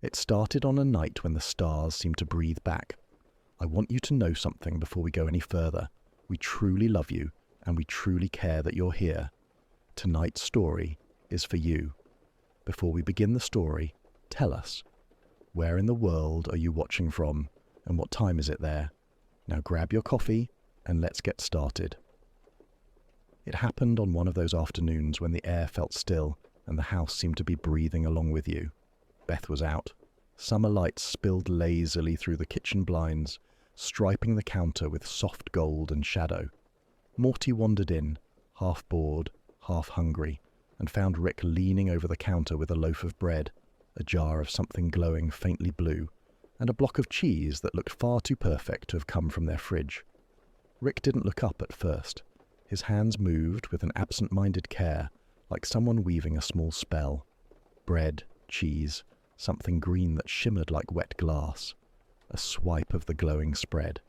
It started on a night when the stars seemed to breathe back. I want you to know something before we go any further. We truly love you, and we truly care that you're here. Tonight's story is for you. Before we begin the story, tell us, where in the world are you watching from, and what time is it there? Now grab your coffee, and let's get started. It happened on one of those afternoons when the air felt still, and the house seemed to be breathing along with you. Beth was out. Summer lights spilled lazily through the kitchen blinds, striping the counter with soft gold and shadow. Morty wandered in, half bored, half hungry, and found Rick leaning over the counter with a loaf of bread, a jar of something glowing faintly blue, and a block of cheese that looked far too perfect to have come from their fridge. Rick didn't look up at first. His hands moved with an absent-minded care, like someone weaving a small spell. Bread, cheese, something green that shimmered like wet glass. A swipe of the glowing spread.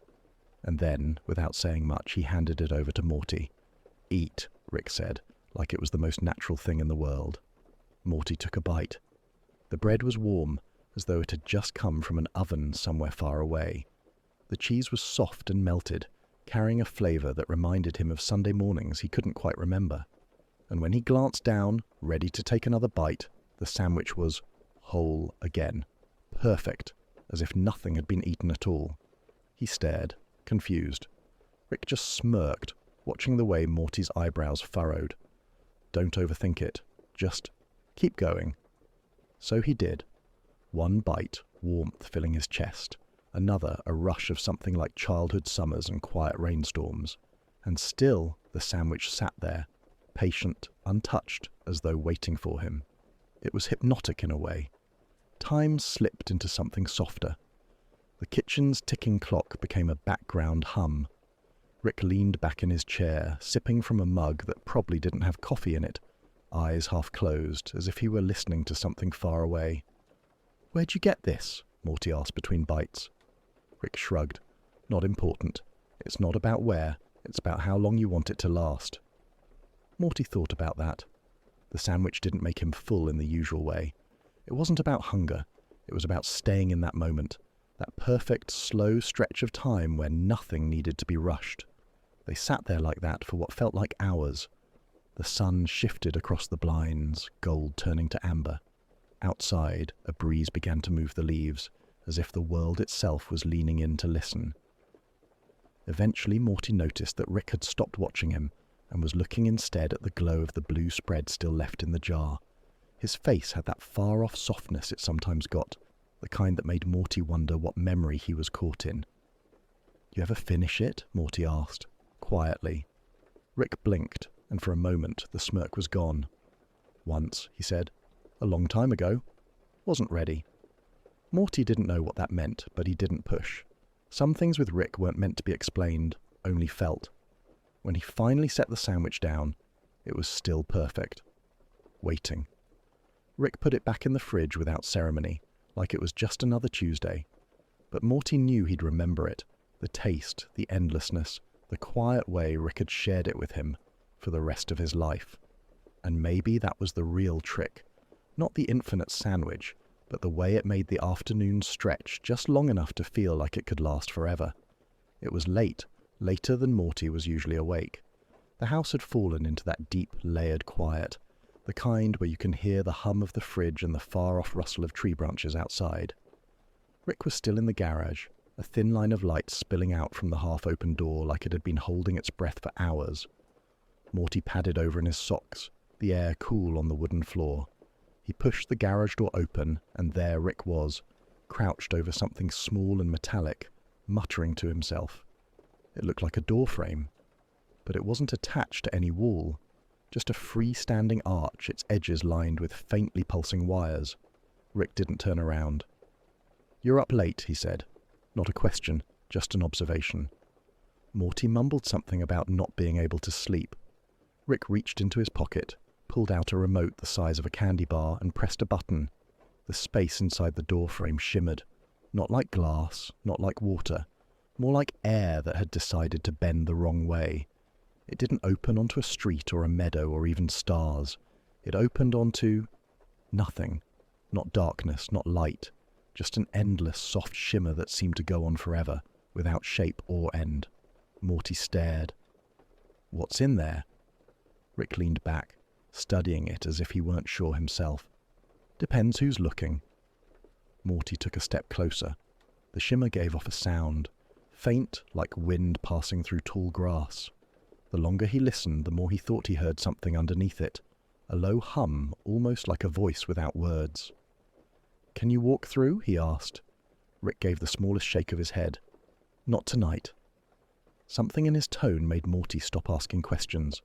And then, without saying much, he handed it over to Morty. "Eat," Rick said, like it was the most natural thing in the world. Morty took a bite. The bread was warm, as though it had just come from an oven somewhere far away. The cheese was soft and melted, carrying a flavor that reminded him of Sunday mornings he couldn't quite remember. And when he glanced down, ready to take another bite, the sandwich was whole again. Perfect, as if nothing had been eaten at all. He stared, confused. Rick just smirked, watching the way Morty's eyebrows furrowed. "Don't overthink it. Just keep going." So he did. One bite, warmth filling his chest. Another, a rush of something like childhood summers and quiet rainstorms. And still the sandwich sat there, patient, untouched, as though waiting for him. It was hypnotic in a way. Time slipped into something softer. The kitchen's ticking clock became a background hum. Rick leaned back in his chair, sipping from a mug that probably didn't have coffee in it, eyes half closed, as if he were listening to something far away. "Where'd you get this?" Morty asked between bites. Rick shrugged. "Not important. It's not about where, it's about how long you want it to last." Morty thought about that. The sandwich didn't make him full in the usual way. It wasn't about hunger. It was about staying in that moment, that perfect, slow stretch of time where nothing needed to be rushed. They sat there like that for what felt like hours. The sun shifted across the blinds, gold turning to amber. Outside, a breeze began to move the leaves, as if the world itself was leaning in to listen. Eventually, Morty noticed that Rick had stopped watching him and was looking instead at the glow of the blue spread still left in the jar. His face had that far-off softness it sometimes got, the kind that made Morty wonder what memory he was caught in. "You ever finish it?" Morty asked, quietly. Rick blinked, and for a moment the smirk was gone. "Once," he said. "A long time ago. Wasn't ready." Morty didn't know what that meant, but he didn't push. Some things with Rick weren't meant to be explained, only felt. When he finally set the sandwich down, it was still perfect. Waiting. Rick put it back in the fridge without ceremony, like it was just another Tuesday. But Morty knew he'd remember it, the taste, the endlessness, the quiet way Rick had shared it with him, for the rest of his life. And maybe that was the real trick. Not the infinite sandwich, but the way it made the afternoon stretch just long enough to feel like it could last forever. It was late, later than Morty was usually awake. The house had fallen into that deep, layered quiet, the kind where you can hear the hum of the fridge and the far-off rustle of tree branches outside. Rick was still in the garage, a thin line of light spilling out from the half-open door like it had been holding its breath for hours. Morty padded over in his socks, the air cool on the wooden floor. He pushed the garage door open, and there Rick was, crouched over something small and metallic, muttering to himself. It looked like a door frame, but it wasn't attached to any wall, just a freestanding arch, its edges lined with faintly pulsing wires. Rick didn't turn around. "You're up late," he said. Not a question, just an observation. Morty mumbled something about not being able to sleep. Rick reached into his pocket, pulled out a remote the size of a candy bar, and pressed a button. The space inside the doorframe shimmered, not like glass, not like water, more like air that had decided to bend the wrong way. It didn't open onto a street or a meadow or even stars. It opened onto nothing. Not darkness, not light, just an endless, soft shimmer that seemed to go on forever, without shape or end. Morty stared. "What's in there?" Rick leaned back, studying it as if he weren't sure himself. "Depends who's looking." Morty took a step closer. The shimmer gave off a sound, faint like wind passing through tall grass. The longer he listened, the more he thought he heard something underneath it, a low hum, almost like a voice without words. "Can you walk through?" he asked. Rick gave the smallest shake of his head. "Not tonight." Something in his tone made Morty stop asking questions.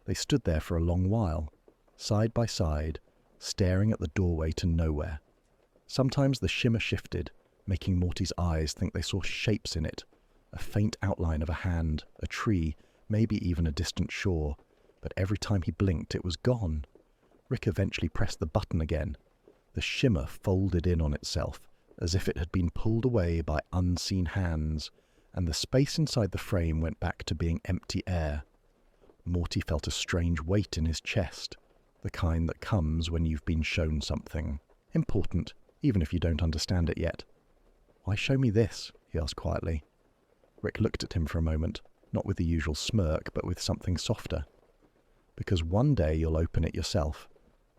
They stood there for a long while, side by side, staring at the doorway to nowhere. Sometimes the shimmer shifted, making Morty's eyes think they saw shapes in it, a faint outline of a hand, a tree, maybe even a distant shore, but every time he blinked it was gone. Rick eventually pressed the button again. The shimmer folded in on itself, as if it had been pulled away by unseen hands, and the space inside the frame went back to being empty air. Morty felt a strange weight in his chest, the kind that comes when you've been shown something important, even if you don't understand it yet. "Why show me this?" he asked quietly. Rick looked at him for a moment, not with the usual smirk, but with something softer. "Because one day you'll open it yourself,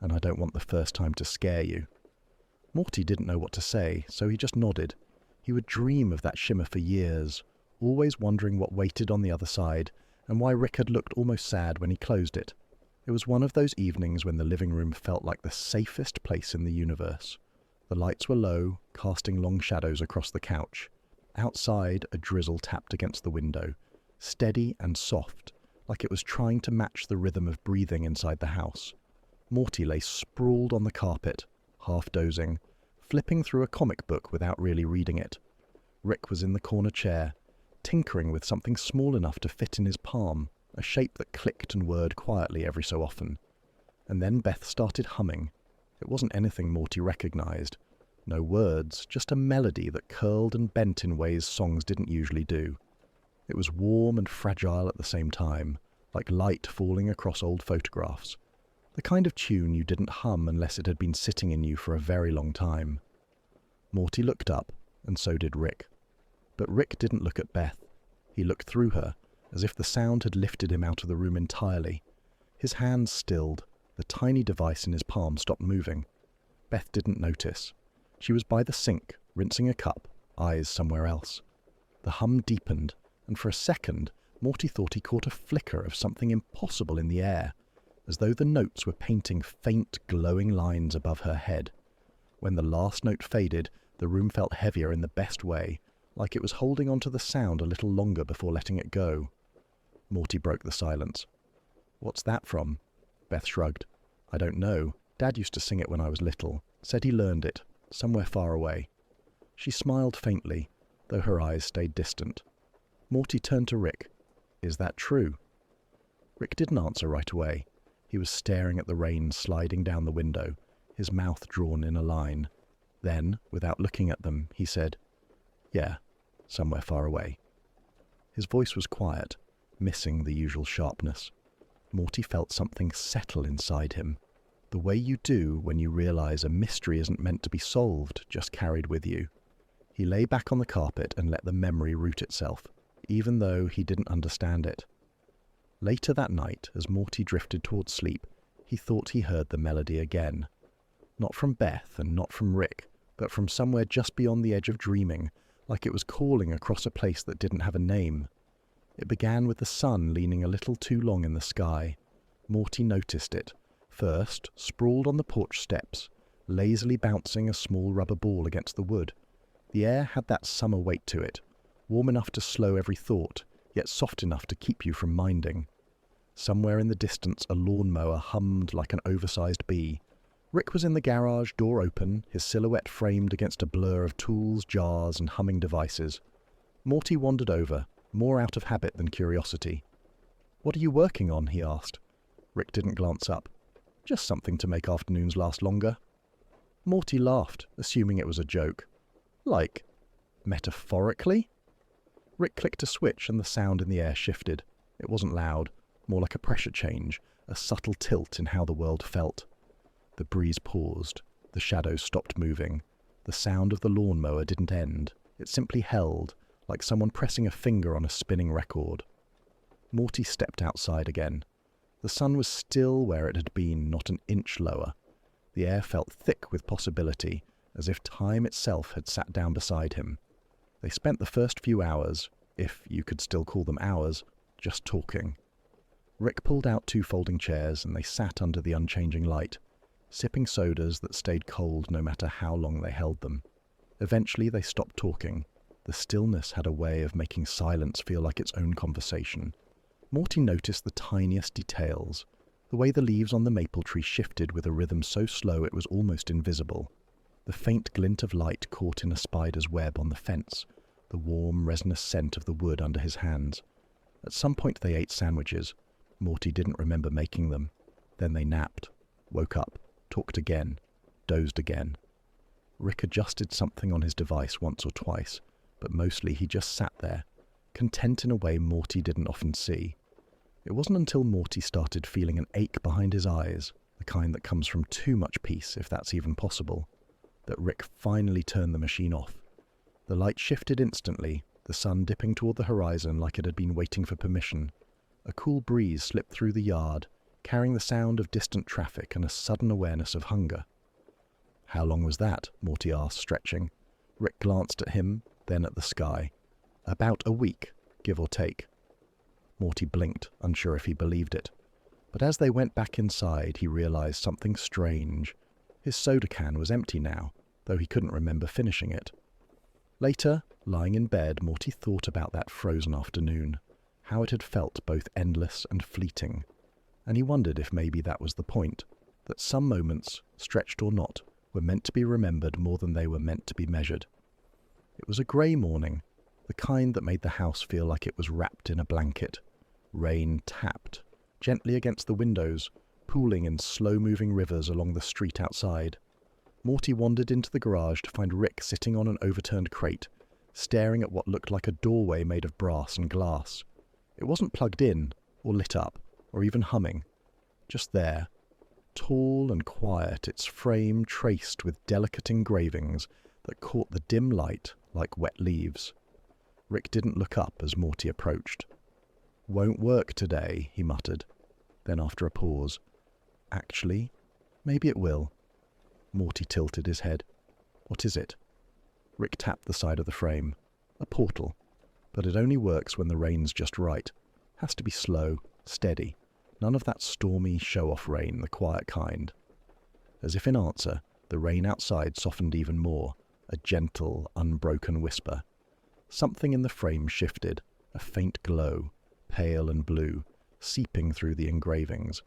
and I don't want the first time to scare you." Morty didn't know what to say, so he just nodded. He would dream of that shimmer for years, always wondering what waited on the other side, and why Rick had looked almost sad when he closed it. It was one of those evenings when the living room felt like the safest place in the universe. The lights were low, casting long shadows across the couch. Outside, a drizzle tapped against the window, steady and soft, like it was trying to match the rhythm of breathing inside the house. Morty lay sprawled on the carpet, half dozing, flipping through a comic book without really reading it. Rick was in the corner chair, tinkering with something small enough to fit in his palm, a shape that clicked and whirred quietly every so often. And then Beth started humming. It wasn't anything Morty recognized. No words, just a melody that curled and bent in ways songs didn't usually do. It was warm and fragile at the same time, like light falling across old photographs. The kind of tune you didn't hum unless it had been sitting in you for a very long time. Morty looked up, and so did Rick. But Rick didn't look at Beth. He looked through her, as if the sound had lifted him out of the room entirely. His hands stilled. The tiny device in his palm stopped moving. Beth didn't notice. She was by the sink, rinsing a cup, eyes somewhere else. The hum deepened, and for a second, Morty thought he caught a flicker of something impossible in the air, as though the notes were painting faint, glowing lines above her head. When the last note faded, the room felt heavier in the best way, like it was holding on to the sound a little longer before letting it go. Morty broke the silence. "What's that from?" Beth shrugged. "I don't know. Dad used to sing it when I was little. Said he learned it, somewhere far away." She smiled faintly, though her eyes stayed distant. Morty turned to Rick. "Is that true?" Rick didn't answer right away. He was staring at the rain sliding down the window, his mouth drawn in a line. Then, without looking at them, he said, "Yeah, somewhere far away." His voice was quiet, missing the usual sharpness. Morty felt something settle inside him, the way you do when you realize a mystery isn't meant to be solved, just carried with you. He lay back on the carpet and let the memory root itself, even though he didn't understand it. Later that night, as Morty drifted towards sleep, he thought he heard the melody again. Not from Beth and not from Rick, but from somewhere just beyond the edge of dreaming, like it was calling across a place that didn't have a name. It began with the sun leaning a little too long in the sky. Morty noticed it, first sprawled on the porch steps, lazily bouncing a small rubber ball against the wood. The air had that summer weight to it, warm enough to slow every thought, yet soft enough to keep you from minding. Somewhere in the distance a lawnmower hummed like an oversized bee. Rick was in the garage, door open, his silhouette framed against a blur of tools, jars, and humming devices. Morty wandered over, more out of habit than curiosity. "What are you working on?" he asked. Rick didn't glance up. "Just something to make afternoons last longer." Morty laughed, assuming it was a joke. "Like, metaphorically?" Rick clicked a switch and the sound in the air shifted. It wasn't loud, more like a pressure change, a subtle tilt in how the world felt. The breeze paused. The shadows stopped moving. The sound of the lawnmower didn't end. It simply held, like someone pressing a finger on a spinning record. Morty stepped outside again. The sun was still where it had been, not an inch lower. The air felt thick with possibility, as if time itself had sat down beside him. They spent the first few hours, if you could still call them hours, just talking. Rick pulled out 2 folding chairs and they sat under the unchanging light, sipping sodas that stayed cold no matter how long they held them. Eventually they stopped talking. The stillness had a way of making silence feel like its own conversation. Morty noticed the tiniest details, the way the leaves on the maple tree shifted with a rhythm so slow it was almost invisible, the faint glint of light caught in a spider's web on the fence, the warm, resinous scent of the wood under his hands. At some point they ate sandwiches. Morty didn't remember making them. Then they napped, woke up, talked again, dozed again. Rick adjusted something on his device once or twice, but mostly he just sat there, content in a way Morty didn't often see. It wasn't until Morty started feeling an ache behind his eyes, the kind that comes from too much peace, if that's even possible, that Rick finally turned the machine off. The light shifted instantly, the sun dipping toward the horizon like it had been waiting for permission. A cool breeze slipped through the yard, carrying the sound of distant traffic and a sudden awareness of hunger. "How long was that?" Morty asked, stretching. Rick glanced at him, then at the sky. "About a week, give or take." Morty blinked, unsure if he believed it. But as they went back inside, he realized something strange. His soda can was empty now, though he couldn't remember finishing it. Later, lying in bed, Morty thought about that frozen afternoon, how it had felt both endless and fleeting. And he wondered if maybe that was the point, that some moments, stretched or not, were meant to be remembered more than they were meant to be measured. It was a grey morning, the kind that made the house feel like it was wrapped in a blanket. Rain tapped, gently against the windows, pooling in slow-moving rivers along the street outside. Morty wandered into the garage to find Rick sitting on an overturned crate, staring at what looked like a doorway made of brass and glass. It wasn't plugged in, or lit up, or even humming. Just there, tall and quiet, its frame traced with delicate engravings that caught the dim light like wet leaves. Rick didn't look up as Morty approached. "Won't work today," he muttered. Then after a pause, "Actually, maybe it will." Morty tilted his head. "What is it?" Rick tapped the side of the frame. "A portal. But it only works when the rain's just right. Has to be slow, steady. None of that stormy, show-off rain, the quiet kind." As if in answer, the rain outside softened even more, a gentle, unbroken whisper. Something in the frame shifted, a faint glow, pale and blue, seeping through the engravings.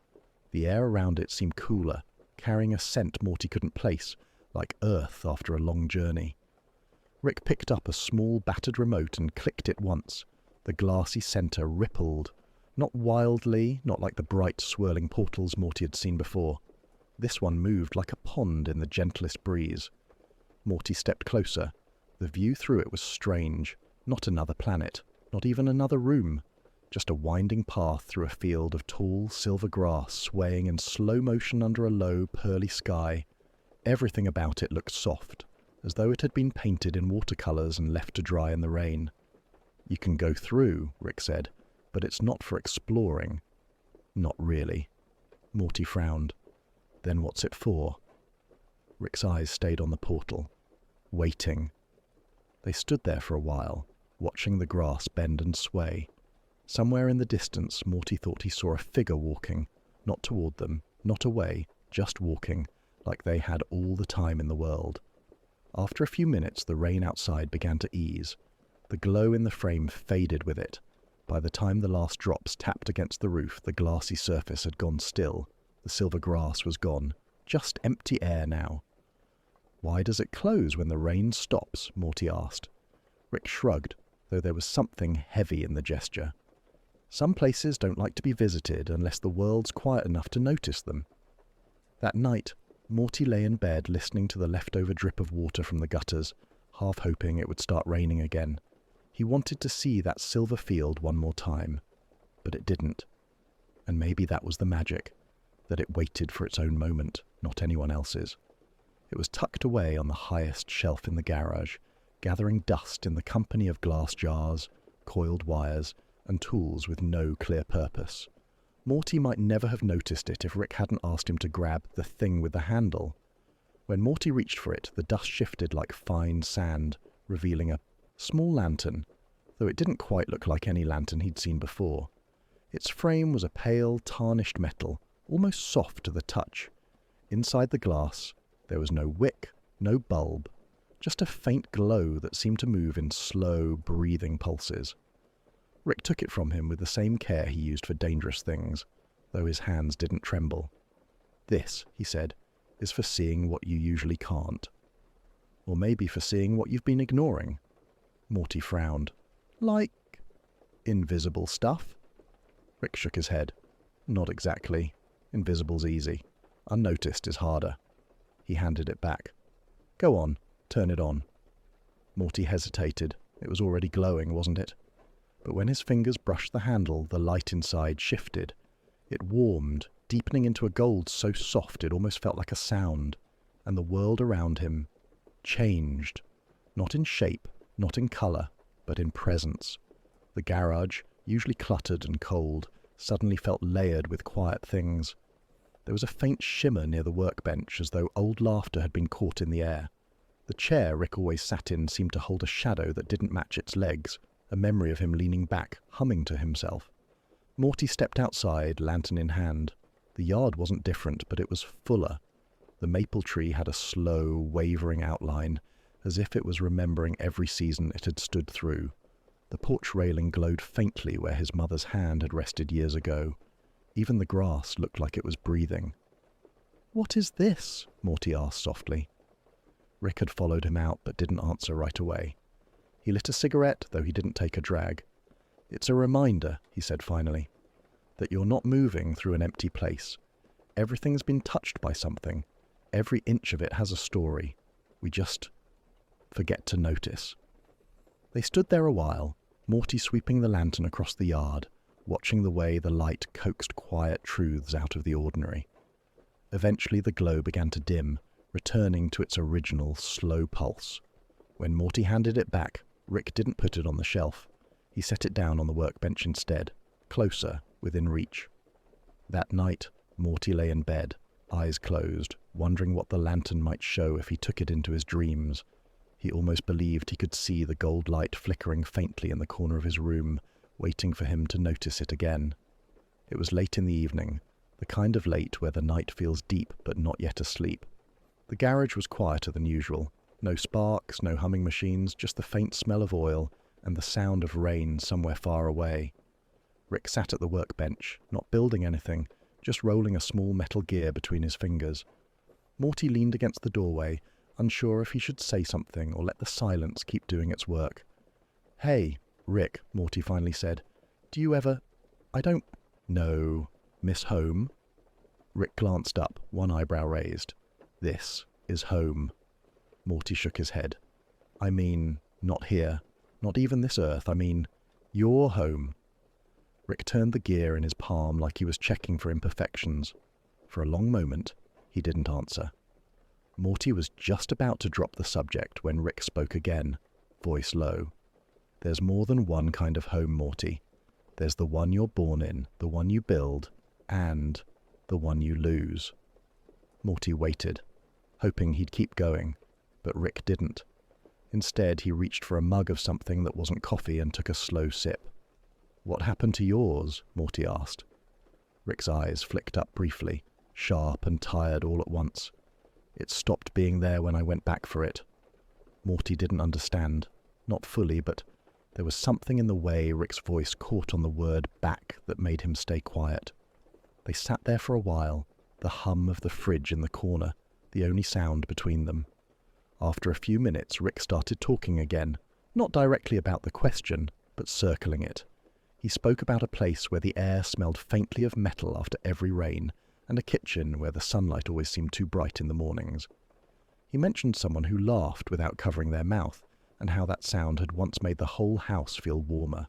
The air around it seemed cooler, carrying a scent Morty couldn't place, like Earth after a long journey. Rick picked up a small, battered remote and clicked it once. The glassy center rippled, not wildly, not like the bright, swirling portals Morty had seen before. This one moved like a pond in the gentlest breeze. Morty stepped closer. The view through it was strange. Not another planet, not even another room. Just a winding path through a field of tall, silver grass swaying in slow motion under a low, pearly sky. Everything about it looked soft, as though it had been painted in watercolors and left to dry in the rain. "You can go through," Rick said, "but it's not for exploring." "Not really." Morty frowned. "Then what's it for?" Rick's eyes stayed on the portal. Waiting. They stood there for a while, watching the grass bend and sway. Somewhere in the distance, Morty thought he saw a figure walking, not toward them, not away, just walking, like they had all the time in the world. After a few minutes, the rain outside began to ease. The glow in the frame faded with it. By the time the last drops tapped against the roof, the glassy surface had gone still. The silver grass was gone. Just empty air now. "Why does it close when the rain stops?" Morty asked. Rick shrugged, though there was something heavy in the gesture. "Some places don't like to be visited unless the world's quiet enough to notice them." That night, Morty lay in bed listening to the leftover drip of water from the gutters, half hoping it would start raining again. He wanted to see that silver field one more time, but it didn't. And maybe that was the magic, that it waited for its own moment, not anyone else's. It was tucked away on the highest shelf in the garage, gathering dust in the company of glass jars, coiled wires, and tools with no clear purpose. Morty might never have noticed it if Rick hadn't asked him to grab the thing with the handle. When Morty reached for it, the dust shifted like fine sand, revealing a small lantern, though it didn't quite look like any lantern he'd seen before. Its frame was a pale, tarnished metal, almost soft to the touch. Inside the glass, there was no wick, no bulb, just a faint glow that seemed to move in slow, breathing pulses. Rick took it from him with the same care he used for dangerous things, though his hands didn't tremble. "This," he said, "is for seeing what you usually can't. Or maybe for seeing what you've been ignoring." Morty frowned. "Like invisible stuff?" Rick shook his head. "Not exactly. Invisible's easy. Unnoticed is harder." He handed it back. "Go on, turn it on." Morty hesitated. It was already glowing, wasn't it? But when his fingers brushed the handle, the light inside shifted. It warmed, deepening into a gold so soft it almost felt like a sound, and the world around him changed. Not in shape, not in color, but in presence. The garage, usually cluttered and cold, suddenly felt layered with quiet things. There was a faint shimmer near the workbench, as though old laughter had been caught in the air. The chair Rick always sat in seemed to hold a shadow that didn't match its legs, a memory of him leaning back, humming to himself. Morty stepped outside, lantern in hand. The yard wasn't different, but it was fuller. The maple tree had a slow, wavering outline, as if it was remembering every season it had stood through. The porch railing glowed faintly where his mother's hand had rested years ago. Even the grass looked like it was breathing. "What is this?" Morty asked softly. Rick had followed him out, but didn't answer right away. He lit a cigarette, though he didn't take a drag. "It's a reminder," he said finally, "that you're not moving through an empty place. Everything's been touched by something. Every inch of it has a story. We just forget to notice." They stood there a while, Morty sweeping the lantern across the yard, watching the way the light coaxed quiet truths out of the ordinary. Eventually the glow began to dim, returning to its original slow pulse. When Morty handed it back, Rick didn't put it on the shelf. He set it down on the workbench instead, closer, within reach. That night, Morty lay in bed, eyes closed, wondering what the lantern might show if he took it into his dreams. He almost believed he could see the gold light flickering faintly in the corner of his room, waiting for him to notice it again. It was late in the evening, the kind of late where the night feels deep but not yet asleep. The garage was quieter than usual. No sparks, no humming machines, just the faint smell of oil and the sound of rain somewhere far away. Rick sat at the workbench, not building anything, just rolling a small metal gear between his fingers. Morty leaned against the doorway, unsure if he should say something or let the silence keep doing its work. "Hey, Rick," Morty finally said, "do you ever... I don't... know... miss home?" Rick glanced up, one eyebrow raised. "This is home." Morty shook his head. "I mean, not here. Not even this Earth. I mean, your home." Rick turned the gear in his palm like he was checking for imperfections. For a long moment, he didn't answer. Morty was just about to drop the subject when Rick spoke again, voice low. "There's more than one kind of home, Morty. There's the one you're born in, the one you build, and the one you lose." Morty waited, hoping he'd keep going, but Rick didn't. Instead, he reached for a mug of something that wasn't coffee and took a slow sip. "What happened to yours?" Morty asked. Rick's eyes flicked up briefly, sharp and tired all at once. "It stopped being there when I went back for it." Morty didn't understand. Not fully, but there was something in the way Rick's voice caught on the word back that made him stay quiet. They sat there for a while, the hum of the fridge in the corner, the only sound between them. After a few minutes, Rick started talking again, not directly about the question, but circling it. He spoke about a place where the air smelled faintly of metal after every rain, and a kitchen where the sunlight always seemed too bright in the mornings. He mentioned someone who laughed without covering their mouth, and how that sound had once made the whole house feel warmer.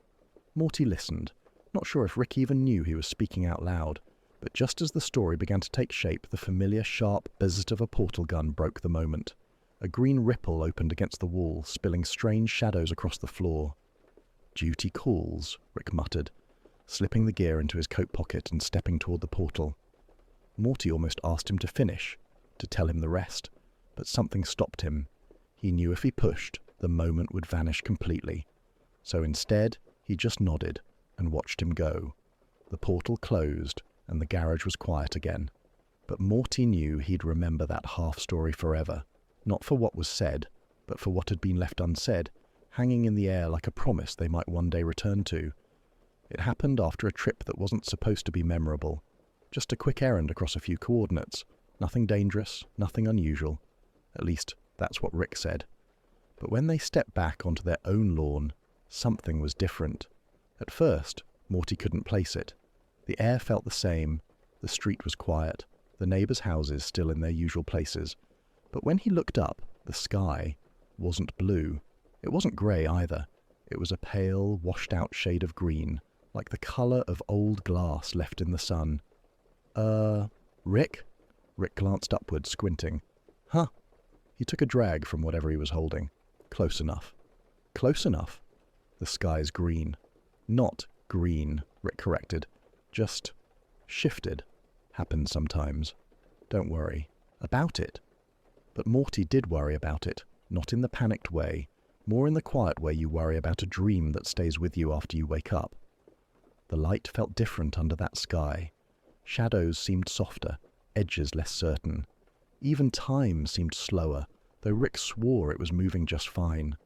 Morty listened, not sure if Rick even knew he was speaking out loud, But just as the story began to take shape, the familiar sharp buzz of a portal gun broke the moment. A green ripple opened against the wall, spilling strange shadows across the floor. "Duty calls," Rick muttered, slipping the gear into his coat pocket and stepping toward the portal. Morty almost asked him to finish, to tell him the rest, but something stopped him. He knew if he pushed, the moment would vanish completely. So instead, he just nodded and watched him go. The portal closed, and the garage was quiet again. But Morty knew he'd remember that half-story forever, not for what was said, but for what had been left unsaid, hanging in the air like a promise they might one day return to. It happened after a trip that wasn't supposed to be memorable. Just a quick errand across a few coordinates. Nothing dangerous, nothing unusual. At least, that's what Rick said. But when they stepped back onto their own lawn, something was different. At first, Morty couldn't place it. The air felt the same, the street was quiet, the neighbors' houses still in their usual places. But when he looked up, the sky wasn't blue. It wasn't grey either. It was a pale, washed-out shade of green, like the colour of old glass left in the sun. Rick?" Rick glanced upward, squinting. "Huh." He took a drag from whatever he was holding. "Close enough." "Close enough?" "The sky's green." "Not green," Rick corrected. "Just shifted. Happens sometimes. Don't worry about it." But Morty did worry about it, not in the panicked way, more in the quiet way you worry about a dream that stays with you after you wake up. The light felt different under that sky. Shadows seemed softer, edges less certain. Even time seemed slower, though Rick swore it was moving just fine.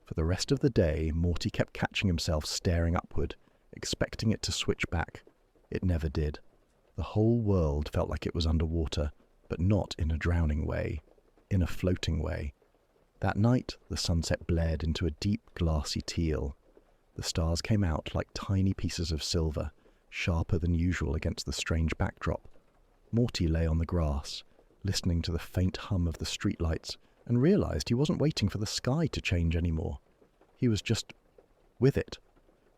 For the rest of the day, Morty kept catching himself staring upward, expecting it to switch back. It never did. The whole world felt like it was underwater, but not in a drowning way, in a floating way. That night, the sunset blared into a deep, glassy teal. The stars came out like tiny pieces of silver, sharper than usual against the strange backdrop. Morty lay on the grass, listening to the faint hum of the streetlights, and realized he wasn't waiting for the sky to change anymore. He was just with it.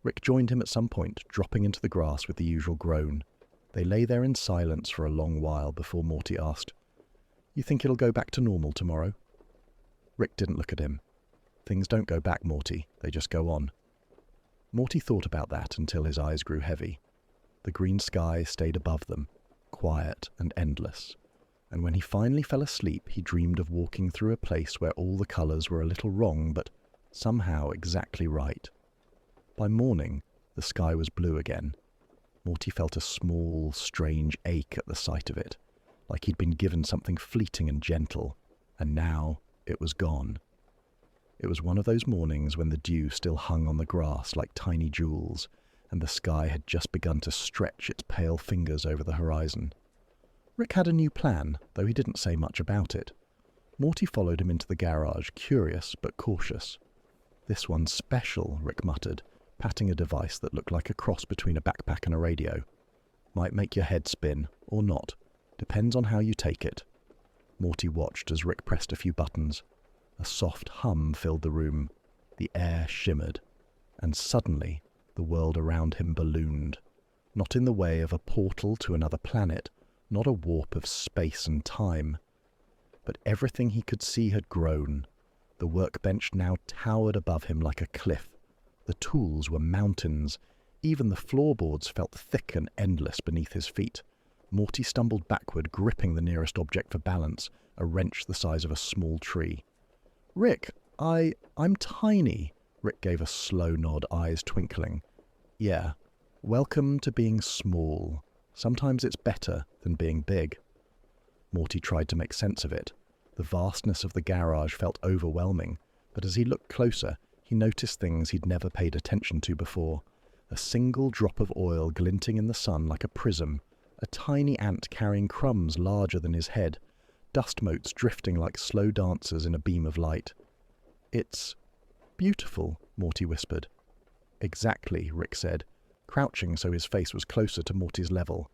Rick joined him at some point, dropping into the grass with the usual groan. They lay there in silence for a long while before Morty asked, "You think it'll go back to normal tomorrow?" Rick didn't look at him. "Things don't go back, Morty. They just go on." Morty thought about that until his eyes grew heavy. The green sky stayed above them, quiet and endless. And when he finally fell asleep, he dreamed of walking through a place where all the colours were a little wrong, but somehow exactly right. By morning, the sky was blue again. Morty felt a small, strange ache at the sight of it, like he'd been given something fleeting and gentle, and now it was gone. It was one of those mornings when the dew still hung on the grass like tiny jewels, and the sky had just begun to stretch its pale fingers over the horizon. Rick had a new plan, though he didn't say much about it. Morty followed him into the garage, curious but cautious. "This one's special," Rick muttered, patting a device that looked like a cross between a backpack and a radio. "Might make your head spin, or not. Depends on how you take it." Morty watched as Rick pressed a few buttons. A soft hum filled the room. The air shimmered. And suddenly, the world around him ballooned. Not in the way of a portal to another planet, not a warp of space and time. But everything he could see had grown. The workbench now towered above him like a cliff. The tools were mountains. Even the floorboards felt thick and endless beneath his feet. Morty stumbled backward, gripping the nearest object for balance, a wrench the size of a small tree. "Rick, I'm tiny." Rick gave a slow nod, eyes twinkling. "Yeah, welcome to being small. Sometimes it's better than being big." Morty tried to make sense of it. The vastness of the garage felt overwhelming, but as he looked closer, he noticed things he'd never paid attention to before. A single drop of oil glinting in the sun like a prism, a tiny ant carrying crumbs larger than his head, dust motes drifting like slow dancers in a beam of light. "It's beautiful," Morty whispered. "Exactly," Rick said, crouching so his face was closer to Morty's level.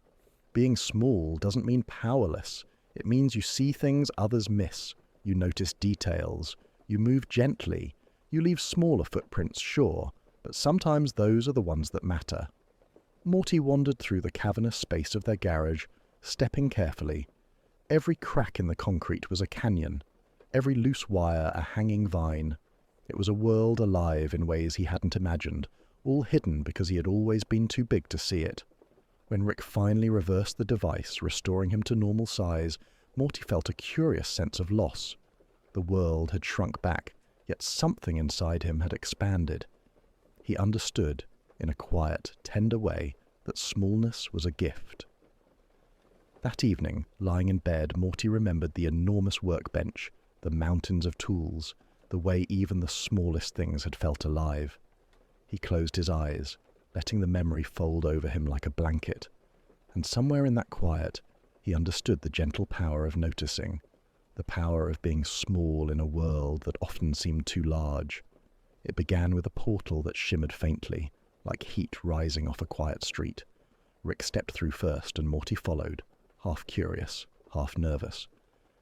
"Being small doesn't mean powerless. It means you see things others miss. You notice details. You move gently. You leave smaller footprints, sure, but sometimes those are the ones that matter." Morty wandered through the cavernous space of their garage, stepping carefully. Every crack in the concrete was a canyon, every loose wire a hanging vine. It was a world alive in ways he hadn't imagined, all hidden because he had always been too big to see it. When Rick finally reversed the device, restoring him to normal size, Morty felt a curious sense of loss. The world had shrunk back, yet something inside him had expanded. He understood, in a quiet, tender way, that smallness was a gift. That evening, lying in bed, Morty remembered the enormous workbench, the mountains of tools, the way even the smallest things had felt alive. He closed his eyes, letting the memory fold over him like a blanket, and somewhere in that quiet, he understood the gentle power of noticing, the power of being small in a world that often seemed too large. It began with a portal that shimmered faintly, like heat rising off a quiet street. Rick stepped through first, and Morty followed, half curious, half nervous.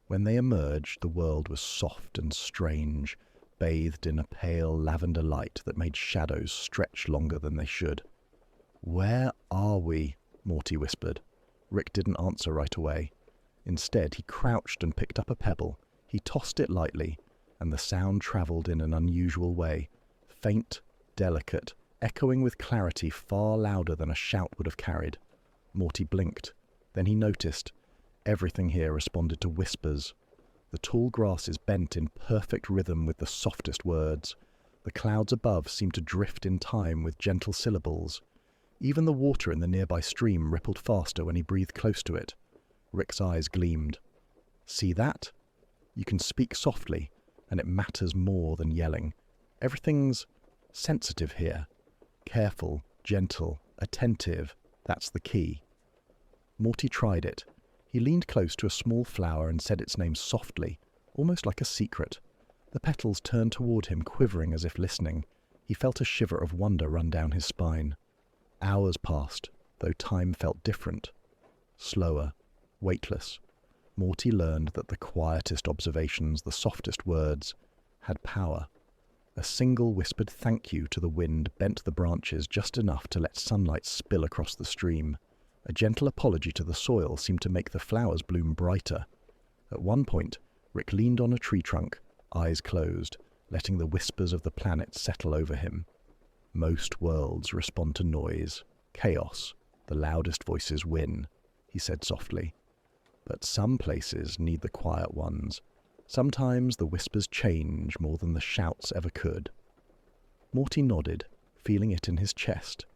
When they emerged, the world was soft and strange, bathed in a pale lavender light that made shadows stretch longer than they should. "Where are we?" Morty whispered. Rick didn't answer right away. Instead, he crouched and picked up a pebble. He tossed it lightly, and the sound travelled in an unusual way, faint, delicate, echoing with clarity far louder than a shout would have carried. Morty blinked. Then he noticed. Everything here responded to whispers. The tall grasses bent in perfect rhythm with the softest words. The clouds above seemed to drift in time with gentle syllables. Even the water in the nearby stream rippled faster when he breathed close to it. Rick's eyes gleamed. "See that? You can speak softly, and it matters more than yelling. Everything's sensitive here. Careful, gentle, attentive. That's the key." Morty tried it. He leaned close to a small flower and said its name softly, almost like a secret. The petals turned toward him, quivering as if listening. He felt a shiver of wonder run down his spine. Hours passed, though time felt different. Slower, weightless. Morty learned that the quietest observations, the softest words, had power. A single whispered thank you to the wind bent the branches just enough to let sunlight spill across the stream. A gentle apology to the soil seemed to make the flowers bloom brighter. At one point, Rick leaned on a tree trunk, eyes closed, letting the whispers of the planet settle over him. "Most worlds respond to noise, chaos. The loudest voices win," he said softly. "But some places need the quiet ones. Sometimes the whispers change more than the shouts ever could." Morty nodded, feeling it in his chest.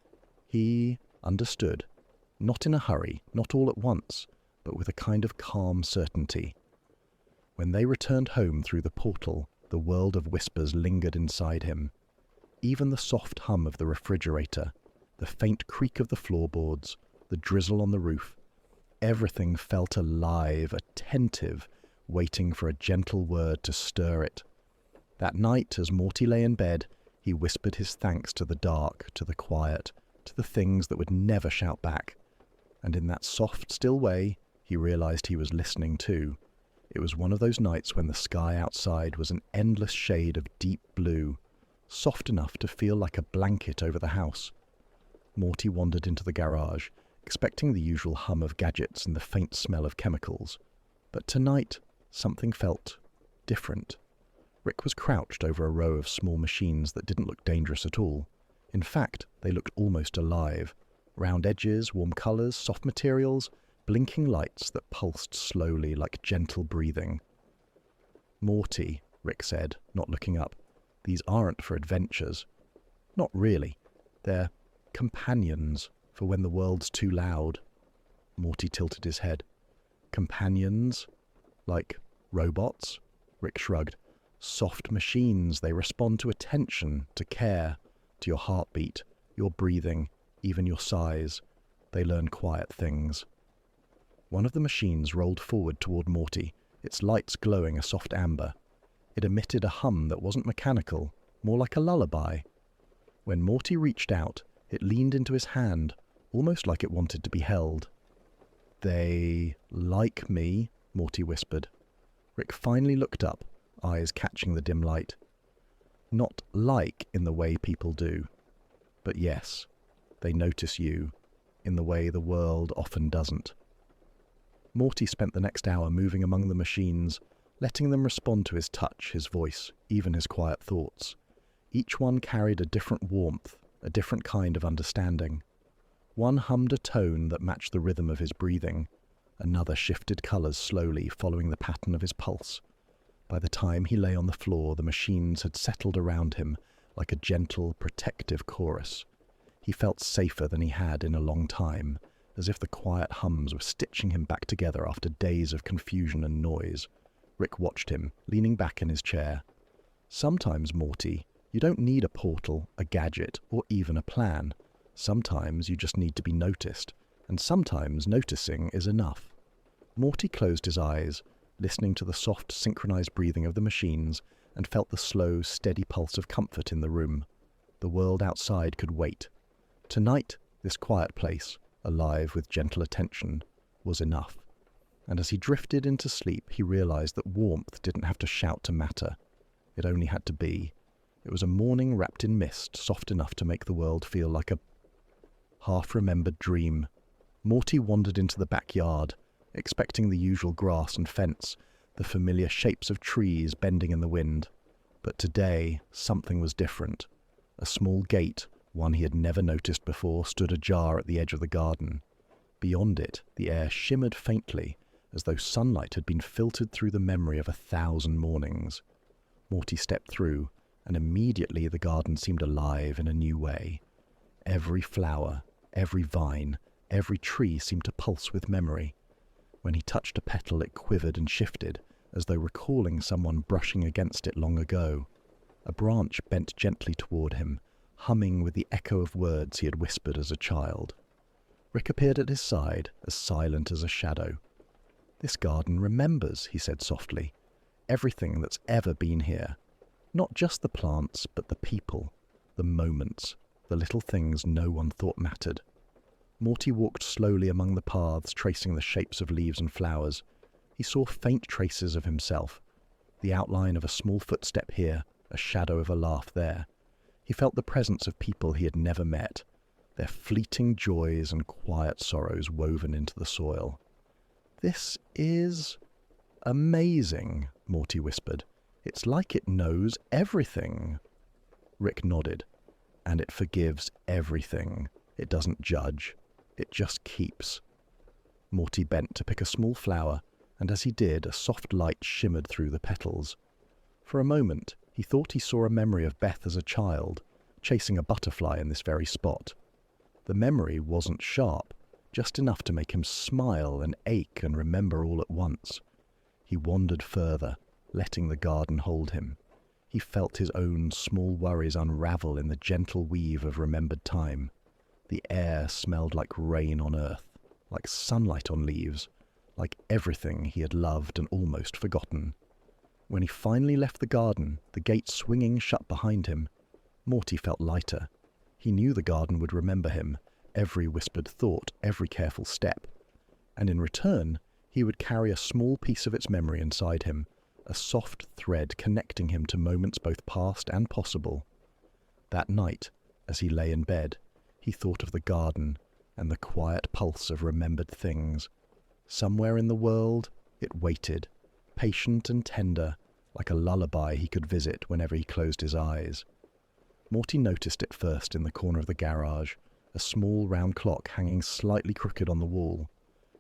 He understood. Not in a hurry, not all at once, but with a kind of calm certainty. When they returned home through the portal, the world of whispers lingered inside him. Even the soft hum of the refrigerator, the faint creak of the floorboards, the drizzle on the roof, everything felt alive, attentive, waiting for a gentle word to stir it. That night, as Morty lay in bed, he whispered his thanks to the dark, to the quiet, to the things that would never shout back. And in that soft, still way, he realized he was listening too. It was one of those nights when the sky outside was an endless shade of deep blue, soft enough to feel like a blanket over the house. Morty wandered into the garage, expecting the usual hum of gadgets and the faint smell of chemicals. But tonight, something felt different. Rick was crouched over a row of small machines that didn't look dangerous at all. In fact, they looked almost alive. Round edges, warm colors, soft materials, blinking lights that pulsed slowly like gentle breathing. "Morty," Rick said, not looking up, "these aren't for adventures." "Not really. They're companions for when the world's too loud." Morty tilted his head. "Companions? Like robots?" Rick shrugged. "Soft machines. They respond to attention, to care, to your heartbeat, your breathing, even your sighs. They learn quiet things." One of the machines rolled forward toward Morty, its lights glowing a soft amber. It emitted a hum that wasn't mechanical, more like a lullaby. When Morty reached out, it leaned into his hand, almost like it wanted to be held. "They like me," Morty whispered. Rick finally looked up, eyes catching the dim light. "Not like in the way people do. But yes, they notice you, in the way the world often doesn't. Morty spent the next hour moving among the machines, letting them respond to his touch, his voice, even his quiet thoughts. Each one carried a different warmth, a different kind of understanding. One hummed a tone that matched the rhythm of his breathing. Another shifted colours slowly, following the pattern of his pulse. By the time he lay on the floor, the machines had settled around him like a gentle, protective chorus. He felt safer than he had in a long time, as if the quiet hums were stitching him back together after days of confusion and noise. Rick watched him, leaning back in his chair. Sometimes, Morty, you don't need a portal, a gadget, or even a plan. Sometimes you just need to be noticed, and sometimes noticing is enough. Morty closed his eyes, listening to the soft, synchronized breathing of the machines, and felt the slow, steady pulse of comfort in the room. The world outside could wait. Tonight, this quiet place, alive with gentle attention, was enough. And as he drifted into sleep, he realized that warmth didn't have to shout to matter. It only had to be. It was a morning wrapped in mist, soft enough to make the world feel like a half-remembered dream. Morty wandered into the backyard, expecting the usual grass and fence, the familiar shapes of trees bending in the wind. But today, something was different. A small gate, one he had never noticed before, stood ajar at the edge of the garden. Beyond it, the air shimmered faintly, as though sunlight had been filtered through the memory of 1,000 mornings. Morty stepped through, and immediately the garden seemed alive in a new way. Every flower, every vine, every tree seemed to pulse with memory. When he touched a petal, it quivered and shifted, as though recalling someone brushing against it long ago. A branch bent gently toward him, humming with the echo of words he had whispered as a child. Rick appeared at his side, as silent as a shadow. "This garden remembers," he said softly. "Everything that's ever been here. Not just the plants, but the people, the moments, the little things no one thought mattered." Morty walked slowly among the paths, tracing the shapes of leaves and flowers. He saw faint traces of himself, the outline of a small footstep here, a shadow of a laugh there. He felt the presence of people he had never met, their fleeting joys and quiet sorrows woven into the soil. "This is amazing," Morty whispered. "It's like it knows everything." Rick nodded. "And it forgives everything. It doesn't judge. It just keeps." Morty bent to pick a small flower, and as he did, a soft light shimmered through the petals. For a moment, he thought he saw a memory of Beth as a child, chasing a butterfly in this very spot. The memory wasn't sharp, just enough to make him smile and ache and remember all at once. He wandered further, letting the garden hold him. He felt his own small worries unravel in the gentle weave of remembered time. The air smelled like rain on earth, like sunlight on leaves, like everything he had loved and almost forgotten. When he finally left the garden, the gate swinging shut behind him, Morty felt lighter. He knew the garden would remember him, every whispered thought, every careful step. And in return, he would carry a small piece of its memory inside him, a soft thread connecting him to moments both past and possible. That night, as he lay in bed, he thought of the garden and the quiet pulse of remembered things. Somewhere in the world, it waited, patient and tender, like a lullaby he could visit whenever he closed his eyes. Morty noticed it first in the corner of the garage, a small round clock hanging slightly crooked on the wall.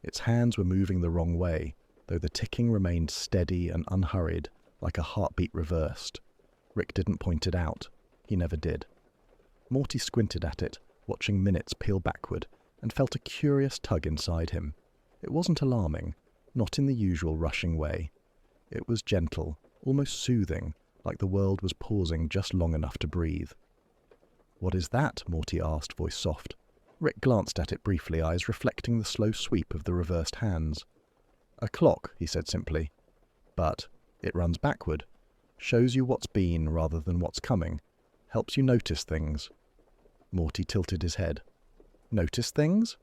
Its hands were moving the wrong way, though the ticking remained steady and unhurried, like a heartbeat reversed. Rick didn't point it out. He never did. Morty squinted at it, watching minutes peel backward, and felt a curious tug inside him. It wasn't alarming, not in the usual rushing way. It was gentle, almost soothing, like the world was pausing just long enough to breathe. "What is that?" Morty asked, voice soft. Rick glanced at it briefly, eyes reflecting the slow sweep of the reversed hands. "A clock," he said simply. "But it runs backward. Shows you what's been rather than what's coming. Helps you notice things." Morty tilted his head. "Notice things?"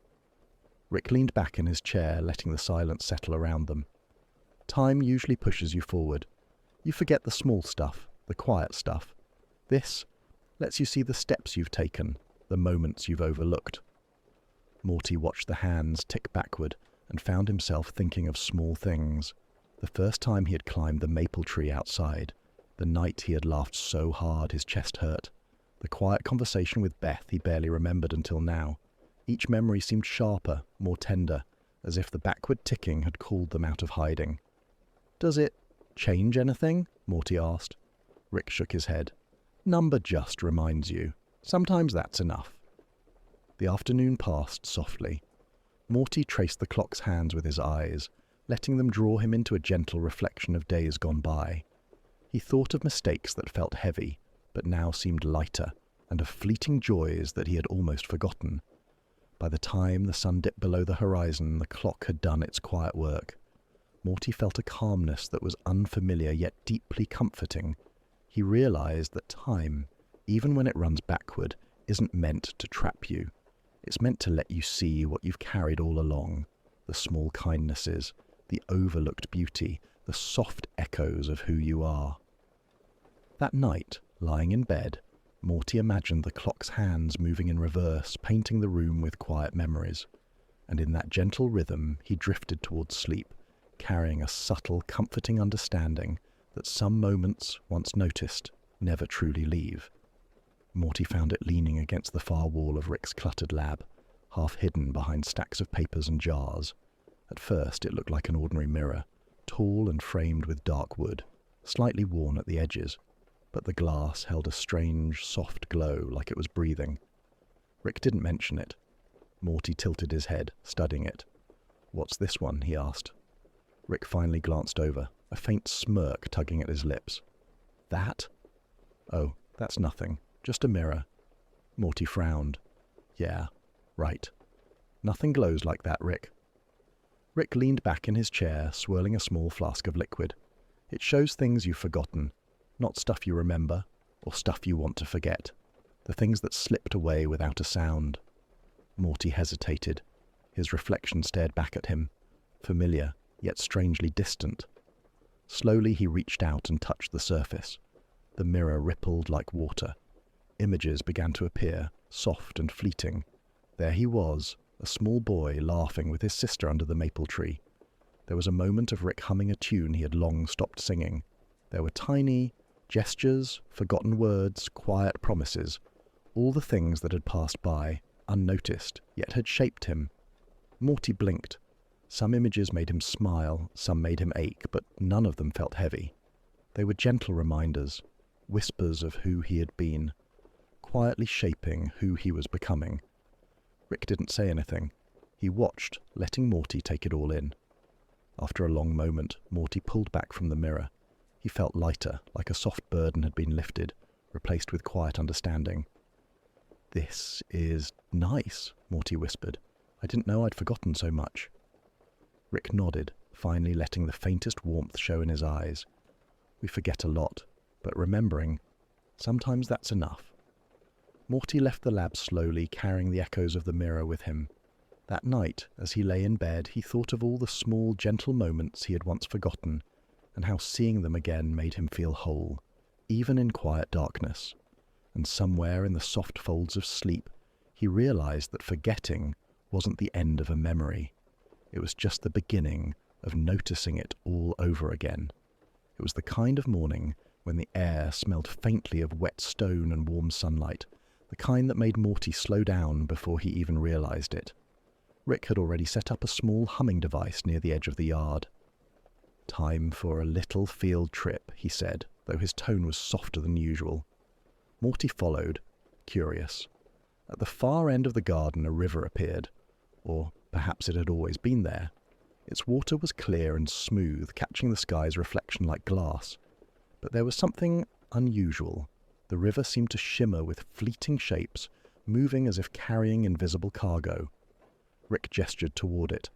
Rick leaned back in his chair, letting the silence settle around them. "Time usually pushes you forward. You forget the small stuff, the quiet stuff. This lets you see the steps you've taken, the moments you've overlooked." Morty watched the hands tick backward and found himself thinking of small things. The first time he had climbed the maple tree outside, the night he had laughed so hard his chest hurt, the quiet conversation with Beth he barely remembered until now. Each memory seemed sharper, more tender, as if the backward ticking had called them out of hiding. "Does it change anything?" Morty asked. Rick shook his head. "Number just reminds you. Sometimes that's enough." The afternoon passed softly. Morty traced the clock's hands with his eyes, letting them draw him into a gentle reflection of days gone by. He thought of mistakes that felt heavy, but now seemed lighter, and of fleeting joys that he had almost forgotten. By the time the sun dipped below the horizon, the clock had done its quiet work. Morty felt a calmness that was unfamiliar yet deeply comforting. He realized that time, even when it runs backward, isn't meant to trap you. It's meant to let you see what you've carried all along, the small kindnesses, the overlooked beauty, the soft echoes of who you are. That night, lying in bed, Morty imagined the clock's hands moving in reverse, painting the room with quiet memories. And in that gentle rhythm, he drifted towards sleep, carrying a subtle, comforting understanding that some moments, once noticed, never truly leave. Morty found it leaning against the far wall of Rick's cluttered lab, half hidden behind stacks of papers and jars. At first it looked like an ordinary mirror, tall and framed with dark wood, slightly worn at the edges, but the glass held a strange, soft glow like it was breathing. Rick didn't mention it. Morty tilted his head, studying it. "What's this one?" he asked. Rick finally glanced over, a faint smirk tugging at his lips. "That? Oh, that's nothing. Just a mirror." Morty frowned. "Yeah, right. Nothing glows like that, Rick." Rick leaned back in his chair, swirling a small flask of liquid. "It shows things you've forgotten, not stuff you remember, or stuff you want to forget. The things that slipped away without a sound." Morty hesitated. His reflection stared back at him, familiar, yet strangely distant. Slowly he reached out and touched the surface. The mirror rippled like water. Images began to appear, soft and fleeting. There he was, a small boy laughing with his sister under the maple tree. There was a moment of Rick humming a tune he had long stopped singing. There were tiny gestures, forgotten words, quiet promises, all the things that had passed by, unnoticed, yet had shaped him. Morty blinked. Some images made him smile, some made him ache, but none of them felt heavy. They were gentle reminders, whispers of who he had been, quietly shaping who he was becoming. Rick didn't say anything. He watched, letting Morty take it all in. After a long moment, Morty pulled back from the mirror. He felt lighter, like a soft burden had been lifted, replaced with quiet understanding. "This is nice," Morty whispered. "I didn't know I'd forgotten so much." Rick nodded, finally letting the faintest warmth show in his eyes. "We forget a lot, but remembering, sometimes that's enough." Morty left the lab slowly, carrying the echoes of the mirror with him. That night, as he lay in bed, he thought of all the small, gentle moments he had once forgotten, and how seeing them again made him feel whole, even in quiet darkness. And somewhere in the soft folds of sleep, he realized that forgetting wasn't the end of a memory. It was just the beginning of noticing it all over again. It was the kind of morning when the air smelled faintly of wet stone and warm sunlight, the kind that made Morty slow down before he even realized it. Rick had already set up a small humming device near the edge of the yard. "Time for a little field trip," he said, though his tone was softer than usual. Morty followed, curious. At the far end of the garden a river appeared, or perhaps it had always been there. Its water was clear and smooth, catching the sky's reflection like glass. But there was something unusual. The river seemed to shimmer with fleeting shapes, moving as if carrying invisible cargo. Rick gestured toward it.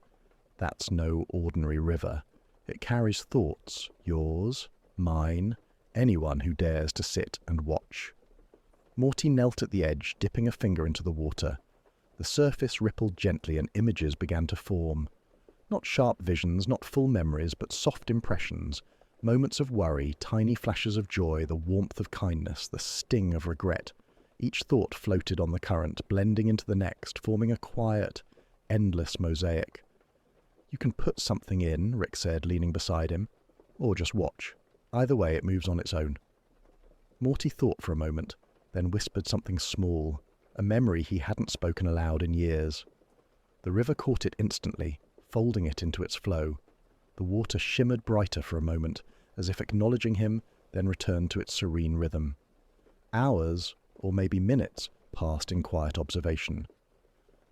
"That's no ordinary river. It carries thoughts, yours, mine, anyone who dares to sit and watch." Morty knelt at the edge, dipping a finger into the water. The surface rippled gently and images began to form. Not sharp visions, not full memories, but soft impressions. Moments of worry, tiny flashes of joy, the warmth of kindness, the sting of regret. Each thought floated on the current, blending into the next, forming a quiet, endless mosaic. "You can put something in," Rick said, leaning beside him, "or just watch. Either way, it moves on its own." Morty thought for a moment, then whispered something small, a memory he hadn't spoken aloud in years. The river caught it instantly, folding it into its flow. The water shimmered brighter for a moment, as if acknowledging him, then returned to its serene rhythm. Hours, or maybe minutes, passed in quiet observation.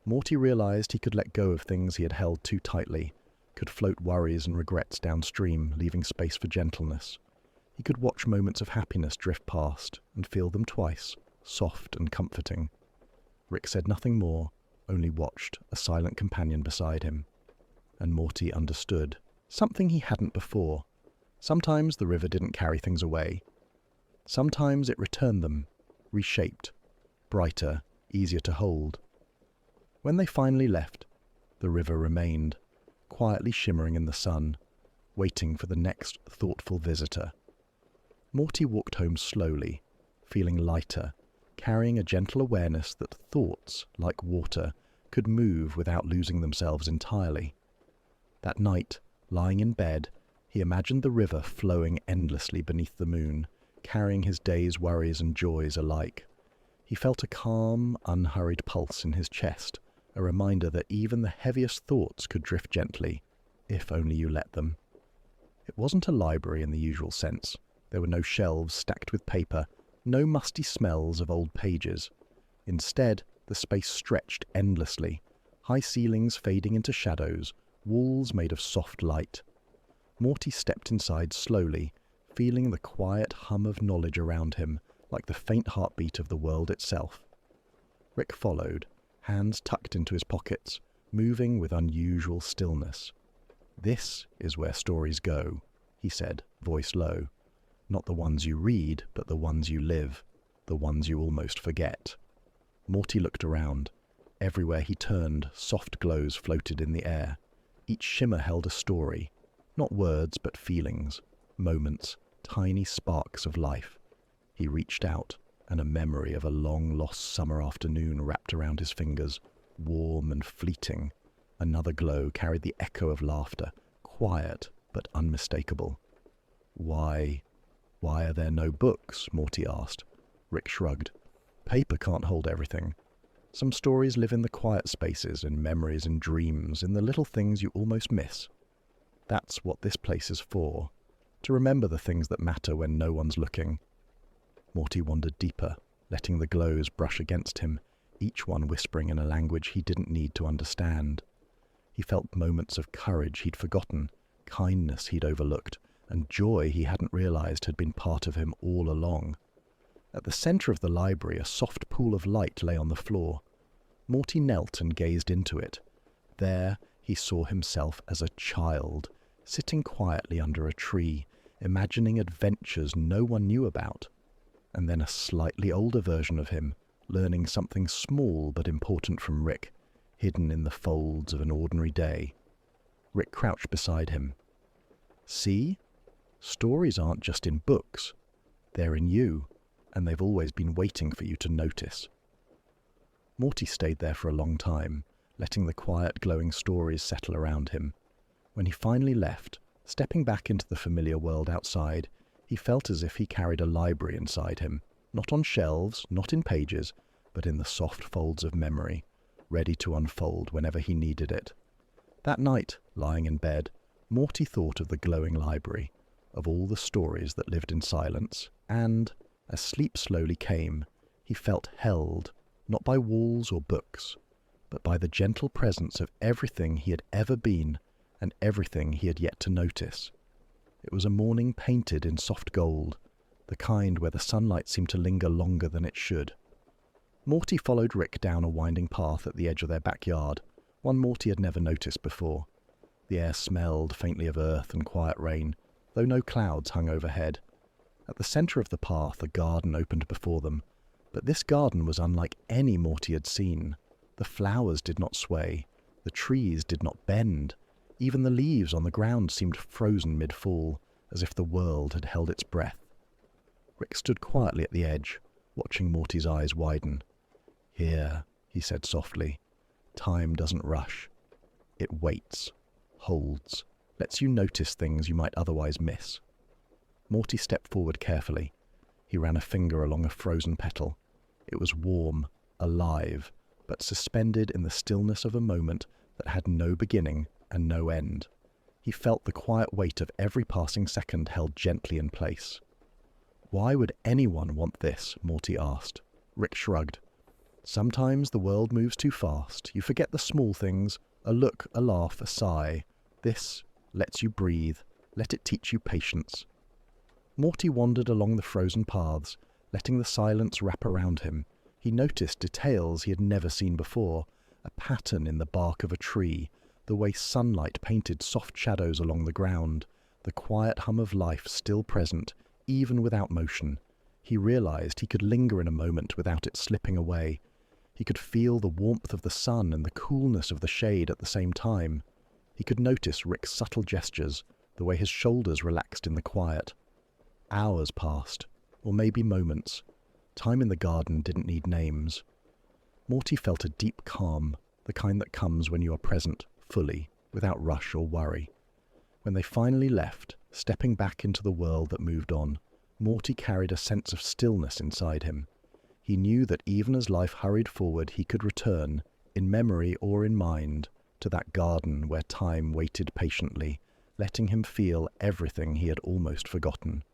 Morty realized he could let go of things he had held too tightly, could float worries and regrets downstream, leaving space for gentleness. He could watch moments of happiness drift past and feel them twice, soft and comforting. Rick said nothing more, only watched, a silent companion beside him. And Morty understood, something he hadn't before. Sometimes the river didn't carry things away. Sometimes it returned them, reshaped, brighter, easier to hold. When they finally left, the river remained, quietly shimmering in the sun, waiting for the next thoughtful visitor. Morty walked home slowly, feeling lighter, carrying a gentle awareness that thoughts, like water, could move without losing themselves entirely. That night, lying in bed, he imagined the river flowing endlessly beneath the moon, carrying his day's worries and joys alike. He felt a calm, unhurried pulse in his chest, a reminder that even the heaviest thoughts could drift gently, if only you let them. It wasn't a library in the usual sense. There were no shelves stacked with paper, no musty smells of old pages. Instead, the space stretched endlessly, high ceilings fading into shadows, walls made of soft light. Morty stepped inside slowly, feeling the quiet hum of knowledge around him, like the faint heartbeat of the world itself. Rick followed, hands tucked into his pockets, moving with unusual stillness. "This is where stories go," he said, voice low. "Not the ones you read, but the ones you live, the ones you almost forget." Morty looked around. Everywhere he turned, soft glows floated in the air. Each shimmer held a story, not words but feelings, moments, tiny sparks of life. He reached out, and a memory of a long-lost summer afternoon wrapped around his fingers, warm and fleeting. Another glow carried the echo of laughter, quiet but unmistakable. Why are there no books?" Morty asked. Rick shrugged. "Paper can't hold everything. Some stories live in the quiet spaces, in memories and dreams, in the little things you almost miss. That's what this place is for, to remember the things that matter when no one's looking." Morty wandered deeper, letting the glows brush against him, each one whispering in a language he didn't need to understand. He felt moments of courage he'd forgotten, kindness he'd overlooked, and joy he hadn't realized had been part of him all along. At the center of the library, a soft pool of light lay on the floor. Morty knelt and gazed into it. There, he saw himself as a child, sitting quietly under a tree, imagining adventures no one knew about. And then a slightly older version of him, learning something small but important from Rick, hidden in the folds of an ordinary day. Rick crouched beside him. "See? Stories aren't just in books. They're in you, and they've always been waiting for you to notice." Morty stayed there for a long time, letting the quiet, glowing stories settle around him. When he finally left, stepping back into the familiar world outside, he felt as if he carried a library inside him, not on shelves, not in pages, but in the soft folds of memory, ready to unfold whenever he needed it. That night, lying in bed, Morty thought of the glowing library, of all the stories that lived in silence, and, as sleep slowly came, he felt held, not by walls or books, but by the gentle presence of everything he had ever been and everything he had yet to notice. It was a morning painted in soft gold, the kind where the sunlight seemed to linger longer than it should. Morty followed Rick down a winding path at the edge of their backyard, one Morty had never noticed before. The air smelled faintly of earth and quiet rain, though no clouds hung overhead. At the center of the path, a garden opened before them, but this garden was unlike any Morty had seen. The flowers did not sway, the trees did not bend, even the leaves on the ground seemed frozen mid-fall, as if the world had held its breath. Rick stood quietly at the edge, watching Morty's eyes widen. "Here," he said softly, Time doesn't rush. It waits, holds, lets you notice things you might otherwise miss. Morty stepped forward carefully. He ran a finger along a frozen petal. It was warm, alive, but suspended in the stillness of a moment that had no beginning and no end. He felt the quiet weight of every passing second held gently in place. "Why would anyone want this?" Morty asked. Rick shrugged. "Sometimes the world moves too fast. You forget the small things, a look, a laugh, a sigh. This lets you breathe. Let it teach you patience." Morty wandered along the frozen paths, letting the silence wrap around him. He noticed details he had never seen before, a pattern in the bark of a tree, the way sunlight painted soft shadows along the ground, the quiet hum of life still present, even without motion. He realized he could linger in a moment without it slipping away. He could feel the warmth of the sun and the coolness of the shade at the same time. He could notice Rick's subtle gestures, the way his shoulders relaxed in the quiet. Hours passed, or maybe moments. Time in the garden didn't need names. Morty felt a deep calm, the kind that comes when you are present, fully, without rush or worry. When they finally left, stepping back into the world that moved on, Morty carried a sense of stillness inside him. He knew that even as life hurried forward, he could return, in memory or in mind, to that garden where time waited patiently, letting him feel everything he had almost forgotten.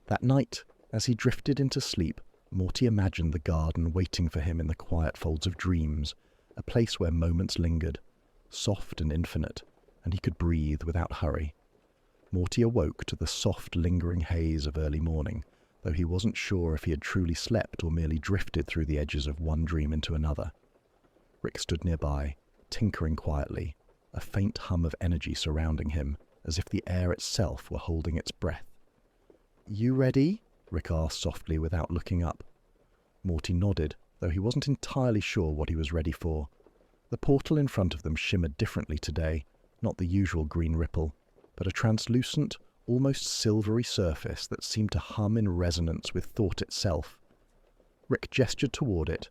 That night, as he drifted into sleep, Morty imagined the garden waiting for him in the quiet folds of dreams, a place where moments lingered, soft and infinite, and he could breathe without hurry. Morty awoke to the soft, lingering haze of early morning, though he wasn't sure if he had truly slept or merely drifted through the edges of one dream into another. Rick stood nearby, tinkering quietly, a faint hum of energy surrounding him, as if the air itself were holding its breath. "You ready?" Rick asked softly without looking up. Morty nodded, though he wasn't entirely sure what he was ready for. The portal in front of them shimmered differently today, not the usual green ripple, but a translucent, almost silvery surface that seemed to hum in resonance with thought itself. Rick gestured toward it.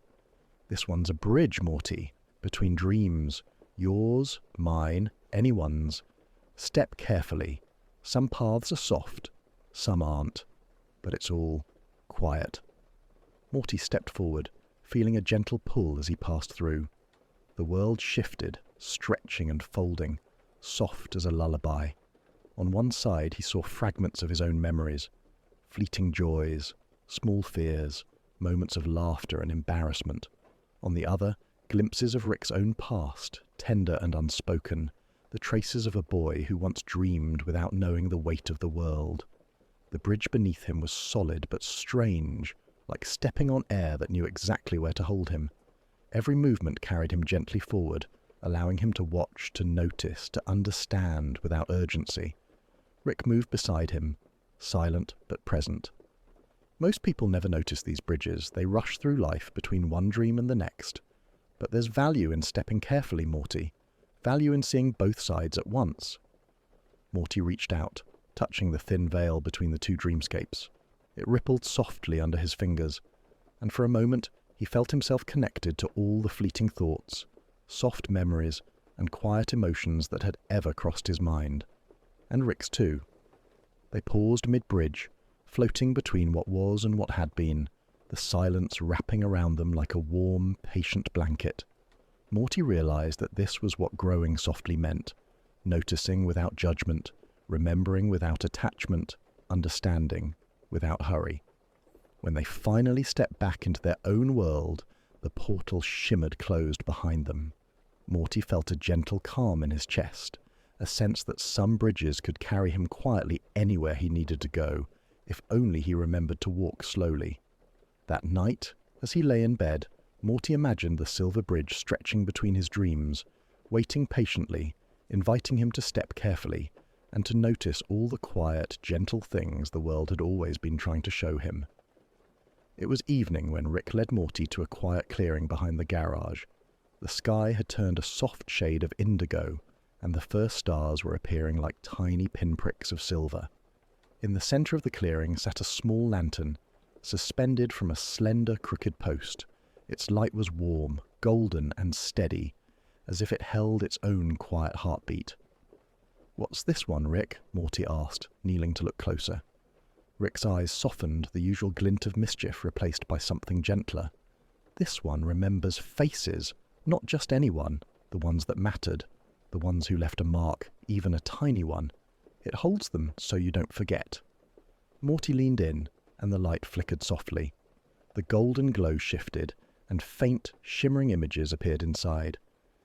"This one's a bridge, Morty, between dreams. Yours, mine, anyone's. Step carefully. Some paths are soft, some aren't, but it's all quiet." Morty stepped forward, feeling a gentle pull as he passed through. The world shifted, stretching and folding, soft as a lullaby. On one side he saw fragments of his own memories, fleeting joys, small fears, moments of laughter and embarrassment. On the other, glimpses of Rick's own past, tender and unspoken, the traces of a boy who once dreamed without knowing the weight of the world. The bridge beneath him was solid but strange, like stepping on air that knew exactly where to hold him. Every movement carried him gently forward, allowing him to watch, to notice, to understand without urgency. Rick moved beside him, silent but present. Most people never notice these bridges. They rush through life between one dream and the next. But there's value in stepping carefully, Morty. Value in seeing both sides at once. Morty reached out, touching the thin veil between the two dreamscapes. It rippled softly under his fingers, and for a moment he felt himself connected to all the fleeting thoughts, soft memories, and quiet emotions that had ever crossed his mind. And Rick's too. They paused mid-bridge, floating between what was and what had been, the silence wrapping around them like a warm, patient blanket. Morty realized that this was what growing softly meant, noticing without judgment, remembering without attachment, understanding without hurry. When they finally stepped back into their own world, the portal shimmered closed behind them. Morty felt a gentle calm in his chest, a sense that some bridges could carry him quietly anywhere he needed to go, if only he remembered to walk slowly. That night, as he lay in bed, Morty imagined the silver bridge stretching between his dreams, waiting patiently, inviting him to step carefully, and to notice all the quiet, gentle things the world had always been trying to show him. It was evening when Rick led Morty to a quiet clearing behind the garage. The sky had turned a soft shade of indigo, and the first stars were appearing like tiny pinpricks of silver. In the center of the clearing sat a small lantern, suspended from a slender, crooked post. Its light was warm, golden, and steady. as if it held its own quiet heartbeat. "What's this one, Rick?" Morty asked, kneeling to look closer. Rick's eyes softened, the usual glint of mischief replaced by something gentler. "This one remembers faces, not just anyone, the ones that mattered, the ones who left a mark, even a tiny one. It holds them so you don't forget." Morty leaned in, and the light flickered softly. The golden glow shifted, and faint, shimmering images appeared inside.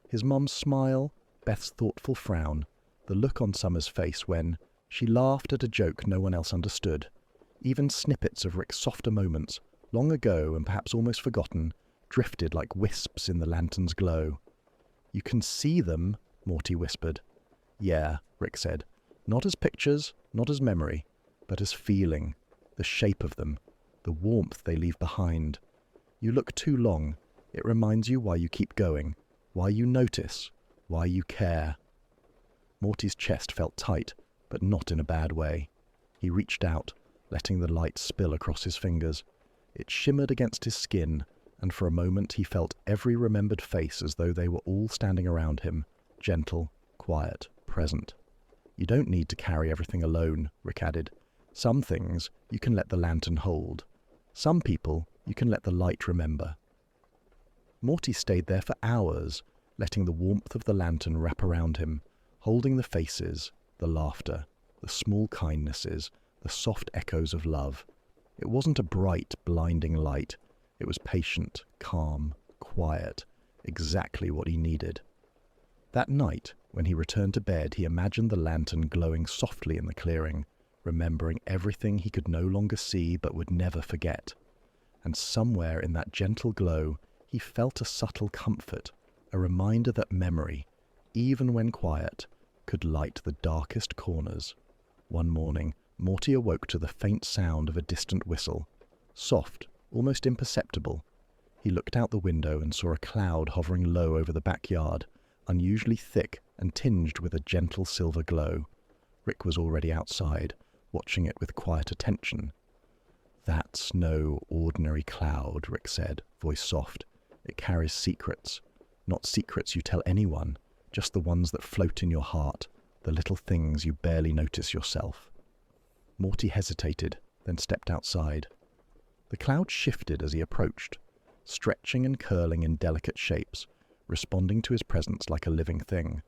His mum's smile, Beth's thoughtful frown, the look on Summer's face when she laughed at a joke no one else understood. Even snippets of Rick's softer moments, long ago and perhaps almost forgotten, drifted like wisps in the lantern's glow. "You can see them," Morty whispered. "Yeah," Rick said. "Not as pictures, not as memory, but as feeling, the shape of them, the warmth they leave behind. You look too long, it reminds you why you keep going, why you notice, why you care." Morty's chest felt tight, but not in a bad way. He reached out, letting the light spill across his fingers. It shimmered against his skin, and for a moment he felt every remembered face as though they were all standing around him, gentle, quiet, present. "You don't need to carry everything alone," Rick added. "Some things you can let the lantern hold. Some people you can let the light remember." Morty stayed there for hours, letting the warmth of the lantern wrap around him, holding the faces, the laughter, the small kindnesses, the soft echoes of love. It wasn't a bright, blinding light. It was patient, calm, quiet, exactly what he needed. That night, when he returned to bed, he imagined the lantern glowing softly in the clearing, remembering everything he could no longer see but would never forget. And somewhere in that gentle glow, he felt a subtle comfort, a reminder that memory, even when quiet, could light the darkest corners. One morning, Morty awoke to the faint sound of a distant whistle, soft, almost imperceptible. He looked out the window and saw a cloud hovering low over the backyard, unusually thick and tinged with a gentle silver glow. Rick was already outside, watching it with quiet attention. "That's no ordinary cloud," Rick said, voice soft. "It carries secrets. Not secrets you tell anyone, just the ones that float in your heart, the little things you barely notice yourself." Morty hesitated, then stepped outside. The cloud shifted as he approached, stretching and curling in delicate shapes, responding to his presence like a living thing.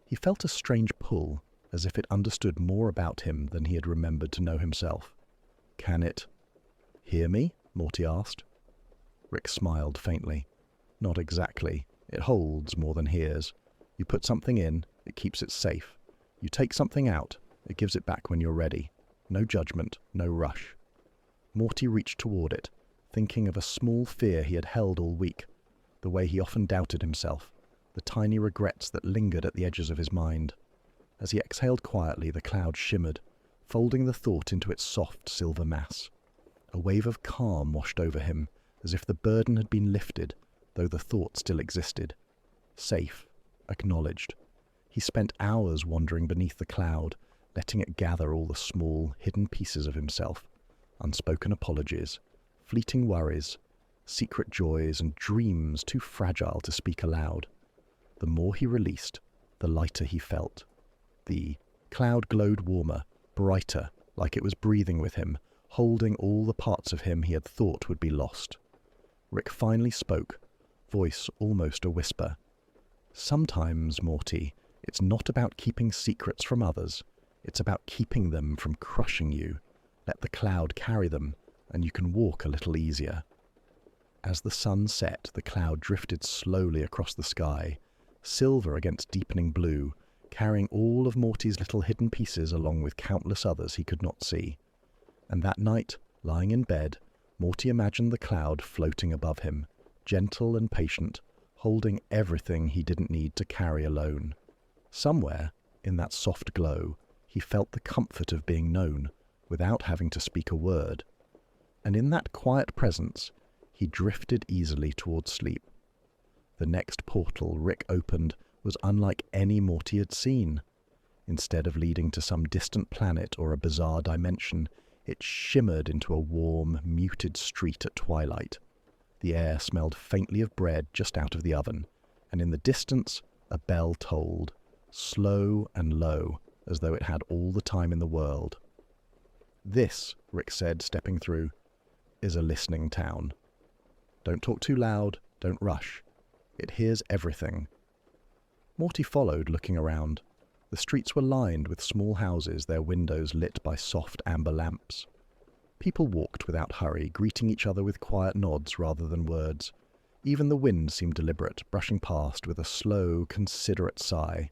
He felt a strange pull, as if it understood more about him than he had remembered to know himself. "Can it hear me?" Morty asked. Rick smiled faintly. "Not exactly. It holds more than hears. You put something in, it keeps it safe. You take something out, it gives it back when you're ready. No judgment, no rush." Morty reached toward it, thinking of a small fear he had held all week, the way he often doubted himself, the tiny regrets that lingered at the edges of his mind. As he exhaled quietly, the cloud shimmered, folding the thought into its soft silver mass. A wave of calm washed over him, as if the burden had been lifted, though the thought still existed. Safe, acknowledged. He spent hours wandering beneath the cloud, letting it gather all the small, hidden pieces of himself, unspoken apologies, fleeting worries, secret joys and dreams too fragile to speak aloud. The more he released, the lighter he felt. The cloud glowed warmer, brighter, like it was breathing with him, holding all the parts of him he had thought would be lost. Rick finally spoke, voice almost a whisper. "Sometimes, Morty, it's not about keeping secrets from others. It's about keeping them from crushing you. Let the cloud carry them, and you can walk a little easier." As the sun set, the cloud drifted slowly across the sky, silver against deepening blue, carrying all of Morty's little hidden pieces along with countless others he could not see. And that night, lying in bed, Morty imagined the cloud floating above him, gentle and patient, holding everything he didn't need to carry alone. Somewhere, in that soft glow, he felt the comfort of being known, without having to speak a word. And in that quiet presence, he drifted easily towards sleep. The next portal Rick opened was unlike any Morty had seen. Instead of leading to some distant planet or a bizarre dimension, it shimmered into a warm, muted street at twilight. The air smelled faintly of bread just out of the oven, and in the distance a bell tolled, slow and low, as though it had all the time in the world. "This," Rick said, stepping through, "is a listening town. Don't talk too loud, don't rush. It hears everything." Morty followed, looking around. The streets were lined with small houses, their windows lit by soft amber lamps. People walked without hurry, greeting each other with quiet nods rather than words. Even the wind seemed deliberate, brushing past with a slow, considerate sigh.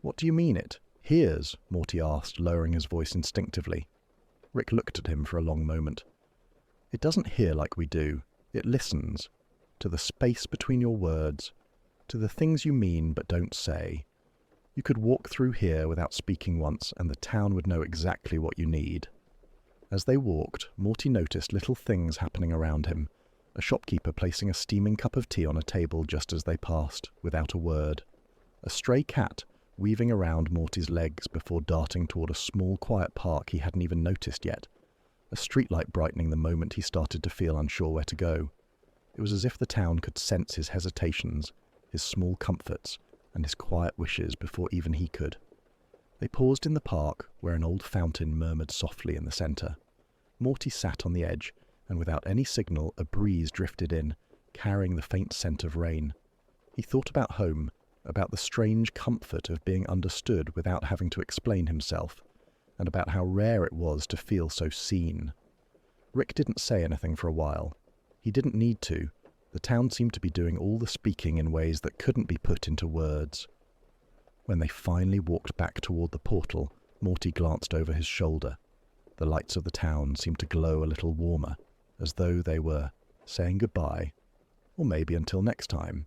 "What do you mean it hears?" Morty asked, lowering his voice instinctively. Rick looked at him for a long moment. "It doesn't hear like we do. It listens. To the space between your words. To the things you mean but don't say. You could walk through here without speaking once, and the town would know exactly what you need." As they walked, Morty noticed little things happening around him. A shopkeeper placing a steaming cup of tea on a table just as they passed, without a word. A stray cat weaving around Morty's legs before darting toward a small, quiet park he hadn't even noticed yet. A streetlight brightening the moment he started to feel unsure where to go. It was as if the town could sense his hesitations, his small comforts, and his quiet wishes before even he could. They paused in the park, where an old fountain murmured softly in the center. Morty sat on the edge, and without any signal, a breeze drifted in, carrying the faint scent of rain. He thought about home, about the strange comfort of being understood without having to explain himself, and about how rare it was to feel so seen. Rick didn't say anything for a while. He didn't need to. The town seemed to be doing all the speaking in ways that couldn't be put into words. When they finally walked back toward the portal, Morty glanced over his shoulder. The lights of the town seemed to glow a little warmer, as though they were saying goodbye, or maybe until next time.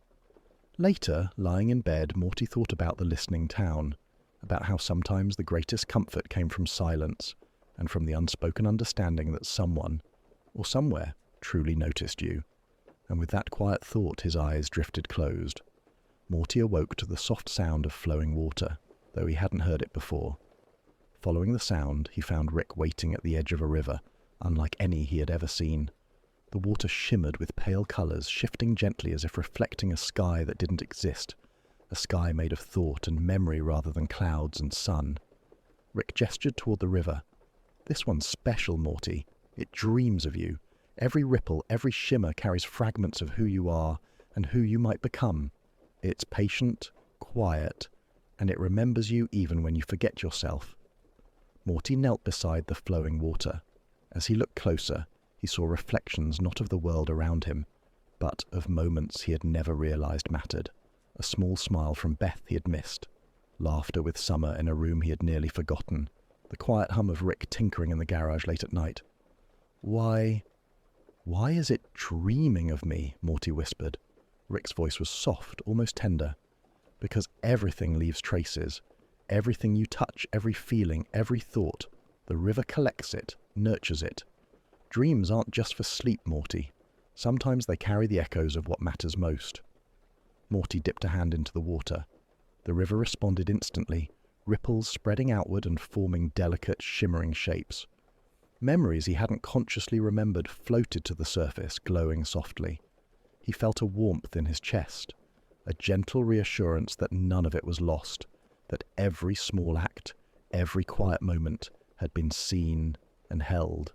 Later, lying in bed, Morty thought about the listening town, about how sometimes the greatest comfort came from silence, and from the unspoken understanding that someone, or somewhere, truly noticed you. And with that quiet thought, his eyes drifted closed. Morty awoke to the soft sound of flowing water, though he hadn't heard it before. Following the sound, he found Rick waiting at the edge of a river, unlike any he had ever seen. The water shimmered with pale colors, shifting gently as if reflecting a sky that didn't exist, a sky made of thought and memory rather than clouds and sun. Rick gestured toward the river. "This one's special, Morty. It dreams of you. Every ripple, every shimmer carries fragments of who you are and who you might become. It's patient, quiet, and it remembers you even when you forget yourself." Morty knelt beside the flowing water. As he looked closer, he saw reflections not of the world around him, but of moments he had never realized mattered. A small smile from Beth he had missed, laughter with Summer in a room he had nearly forgotten, the quiet hum of Rick tinkering in the garage late at night. Why is it dreaming of me?" Morty whispered. Rick's voice was soft, almost tender. "Because everything leaves traces. Everything you touch, every feeling, every thought. The river collects it, nurtures it. Dreams aren't just for sleep, Morty. Sometimes they carry the echoes of what matters most." Morty dipped a hand into the water. The river responded instantly, ripples spreading outward and forming delicate, shimmering shapes. Memories he hadn't consciously remembered floated to the surface, glowing softly. He felt a warmth in his chest, a gentle reassurance that none of it was lost, that every small act, every quiet moment had been seen and held.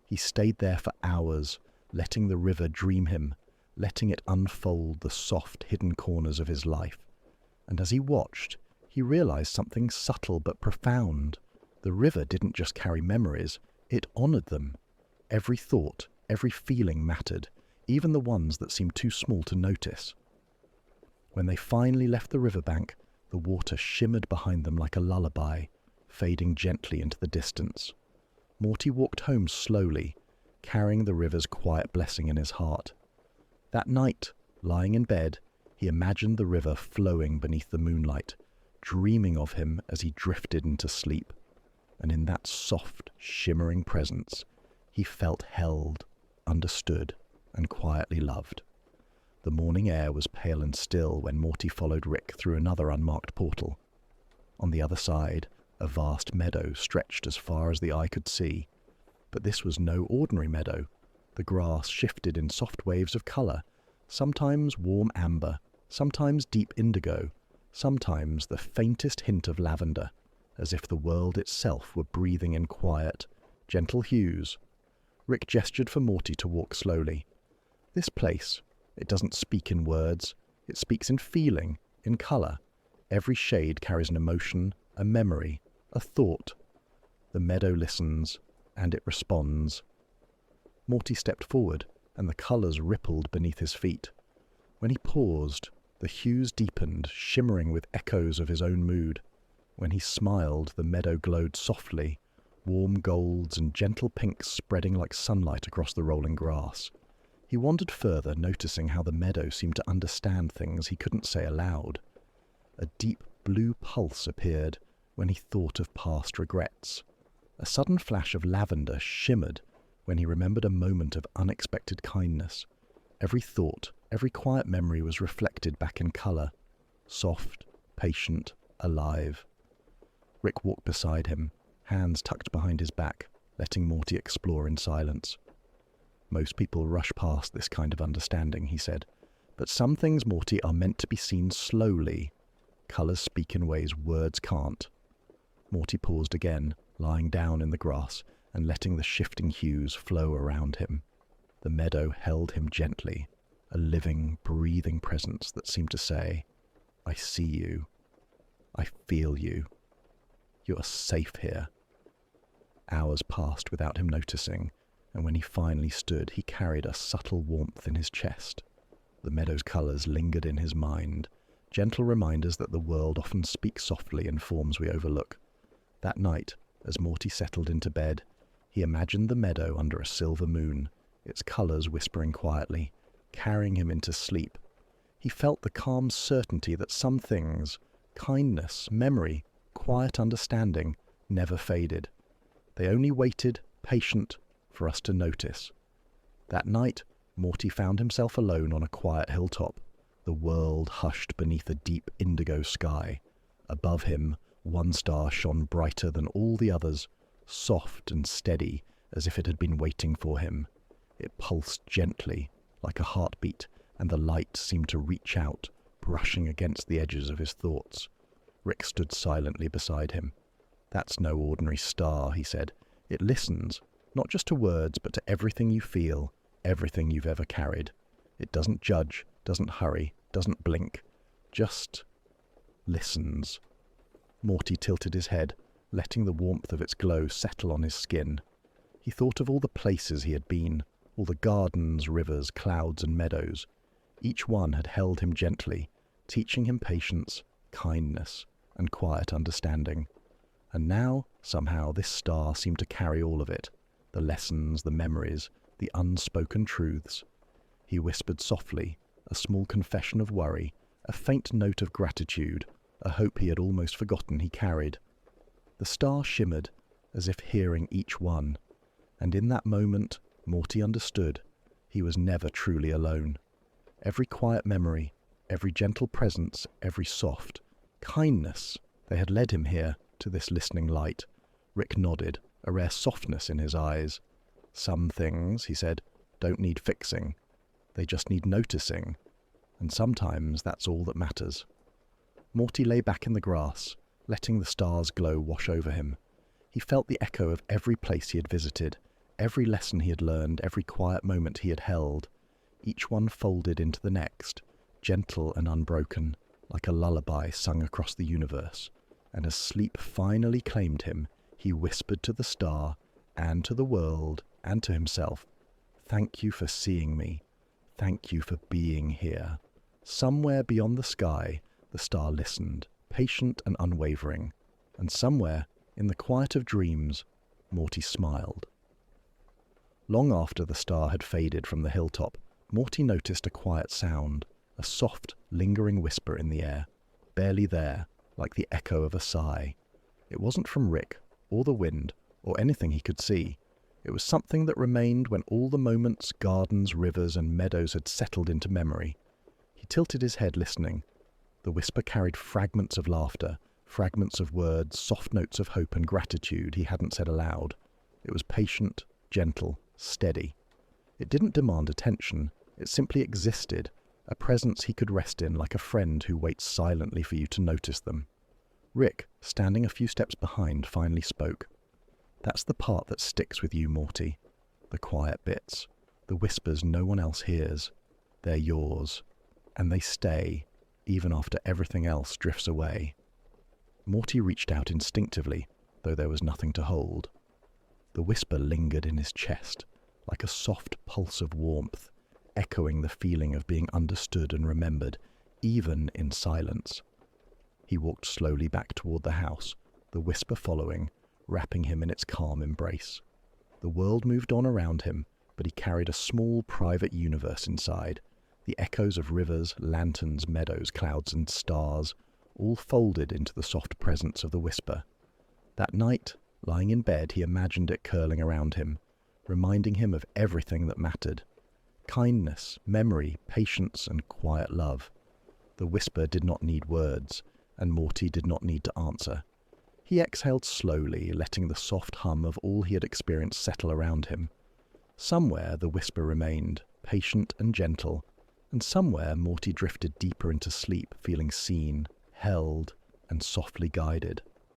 He stayed there for hours, letting the river dream him, letting it unfold the soft, hidden corners of his life. And as he watched, he realized something subtle but profound. The river didn't just carry memories, it honored them. Every thought, every feeling mattered, even the ones that seemed too small to notice. When they finally left the riverbank, the water shimmered behind them like a lullaby, fading gently into the distance. Morty walked home slowly, carrying the river's quiet blessing in his heart. That night, lying in bed, he imagined the river flowing beneath the moonlight, dreaming of him as he drifted into sleep. And in that soft, shimmering presence, he felt held, understood, and quietly loved. The morning air was pale and still when Morty followed Rick through another unmarked portal. On the other side, a vast meadow stretched as far as the eye could see. But this was no ordinary meadow. The grass shifted in soft waves of color, sometimes warm amber, sometimes deep indigo, sometimes the faintest hint of lavender, as if the world itself were breathing in quiet, gentle hues. Rick gestured for Morty to walk slowly. This place, it doesn't speak in words, it speaks in feeling, in colour. Every shade carries an emotion, a memory, a thought. The meadow listens, and it responds. Morty stepped forward, and the colours rippled beneath his feet. When he paused, the hues deepened, shimmering with echoes of his own mood. When he smiled, the meadow glowed softly, warm golds and gentle pinks spreading like sunlight across the rolling grass. He wandered further, noticing how the meadow seemed to understand things he couldn't say aloud. A deep blue pulse appeared when he thought of past regrets. A sudden flash of lavender shimmered when he remembered a moment of unexpected kindness. Every thought, every quiet memory was reflected back in colour, soft, patient, alive. Rick walked beside him, hands tucked behind his back, letting Morty explore in silence. Most people rush past this kind of understanding, he said, but some things, Morty, are meant to be seen slowly. Colours speak in ways words can't. Morty paused again, lying down in the grass and letting the shifting hues flow around him. The meadow held him gently, a living, breathing presence that seemed to say, "I see you. I feel you. You are safe here." Hours passed without him noticing, and when he finally stood, he carried a subtle warmth in his chest. The meadow's colours lingered in his mind, gentle reminders that the world often speaks softly in forms we overlook. That night, as Morty settled into bed, he imagined the meadow under a silver moon, its colours whispering quietly, carrying him into sleep. He felt the calm certainty that some things, kindness, memory, quiet understanding, never faded. They only waited, patient, for us to notice. That night, Morty found himself alone on a quiet hilltop, the world hushed beneath a deep indigo sky. Above him, one star shone brighter than all the others, soft and steady, as if it had been waiting for him. It pulsed gently, like a heartbeat, and the light seemed to reach out, brushing against the edges of his thoughts. Rick stood silently beside him. "That's no ordinary star," he said. "It listens, not just to words, but to everything you feel, everything you've ever carried. It doesn't judge, doesn't hurry, doesn't blink, just listens." Morty tilted his head, letting the warmth of its glow settle on his skin. He thought of all the places he had been, all the gardens, rivers, clouds, and meadows. Each one had held him gently, teaching him patience, kindness, and quiet understanding. And now, somehow, this star seemed to carry all of it, the lessons, the memories, the unspoken truths. He whispered softly, a small confession of worry, a faint note of gratitude, a hope he had almost forgotten he carried. The star shimmered, as if hearing each one, and in that moment, Morty understood he was never truly alone. Every quiet memory, every gentle presence, every soft kindness, they had led him here, to this listening light. Rick nodded, a rare softness in his eyes. "Some things," he said, "don't need fixing. They just need noticing. And sometimes that's all that matters." Morty lay back in the grass, letting the stars' glow wash over him. He felt the echo of every place he had visited, every lesson he had learned, every quiet moment he had held. Each one folded into the next, gentle and unbroken, like a lullaby sung across the universe. And as sleep finally claimed him, he whispered to the star, and to the world, and to himself, "Thank you for seeing me. Thank you for being here." Somewhere beyond the sky, the star listened, patient and unwavering. And somewhere, in the quiet of dreams, Morty smiled. Long after the star had faded from the hilltop, Morty noticed a quiet sound, a soft, lingering whisper in the air, barely there, like the echo of a sigh. It wasn't from Rick, or the wind, or anything he could see. It was something that remained when all the moments, gardens, rivers, and meadows had settled into memory. He tilted his head, listening. The whisper carried fragments of laughter, fragments of words, soft notes of hope and gratitude he hadn't said aloud. It was patient, gentle, steady. It didn't demand attention. It simply existed, a presence he could rest in like a friend who waits silently for you to notice them. Rick, standing a few steps behind, finally spoke. "That's the part that sticks with you, Morty. The quiet bits, the whispers no one else hears. They're yours, and they stay, even after everything else drifts away." Morty reached out instinctively, though there was nothing to hold. The whisper lingered in his chest, like a soft pulse of warmth, echoing the feeling of being understood and remembered, even in silence. He walked slowly back toward the house, the whisper following, wrapping him in its calm embrace. The world moved on around him, but he carried a small private universe inside, the echoes of rivers, lanterns, meadows, clouds, and stars, all folded into the soft presence of the whisper. That night, lying in bed, he imagined it curling around him, reminding him of everything that mattered. Kindness, memory, patience, and quiet love. The whisper did not need words, and Morty did not need to answer. He exhaled slowly, letting the soft hum of all he had experienced settle around him. Somewhere the whisper remained, patient and gentle, and somewhere Morty drifted deeper into sleep, feeling seen, held, and softly guided.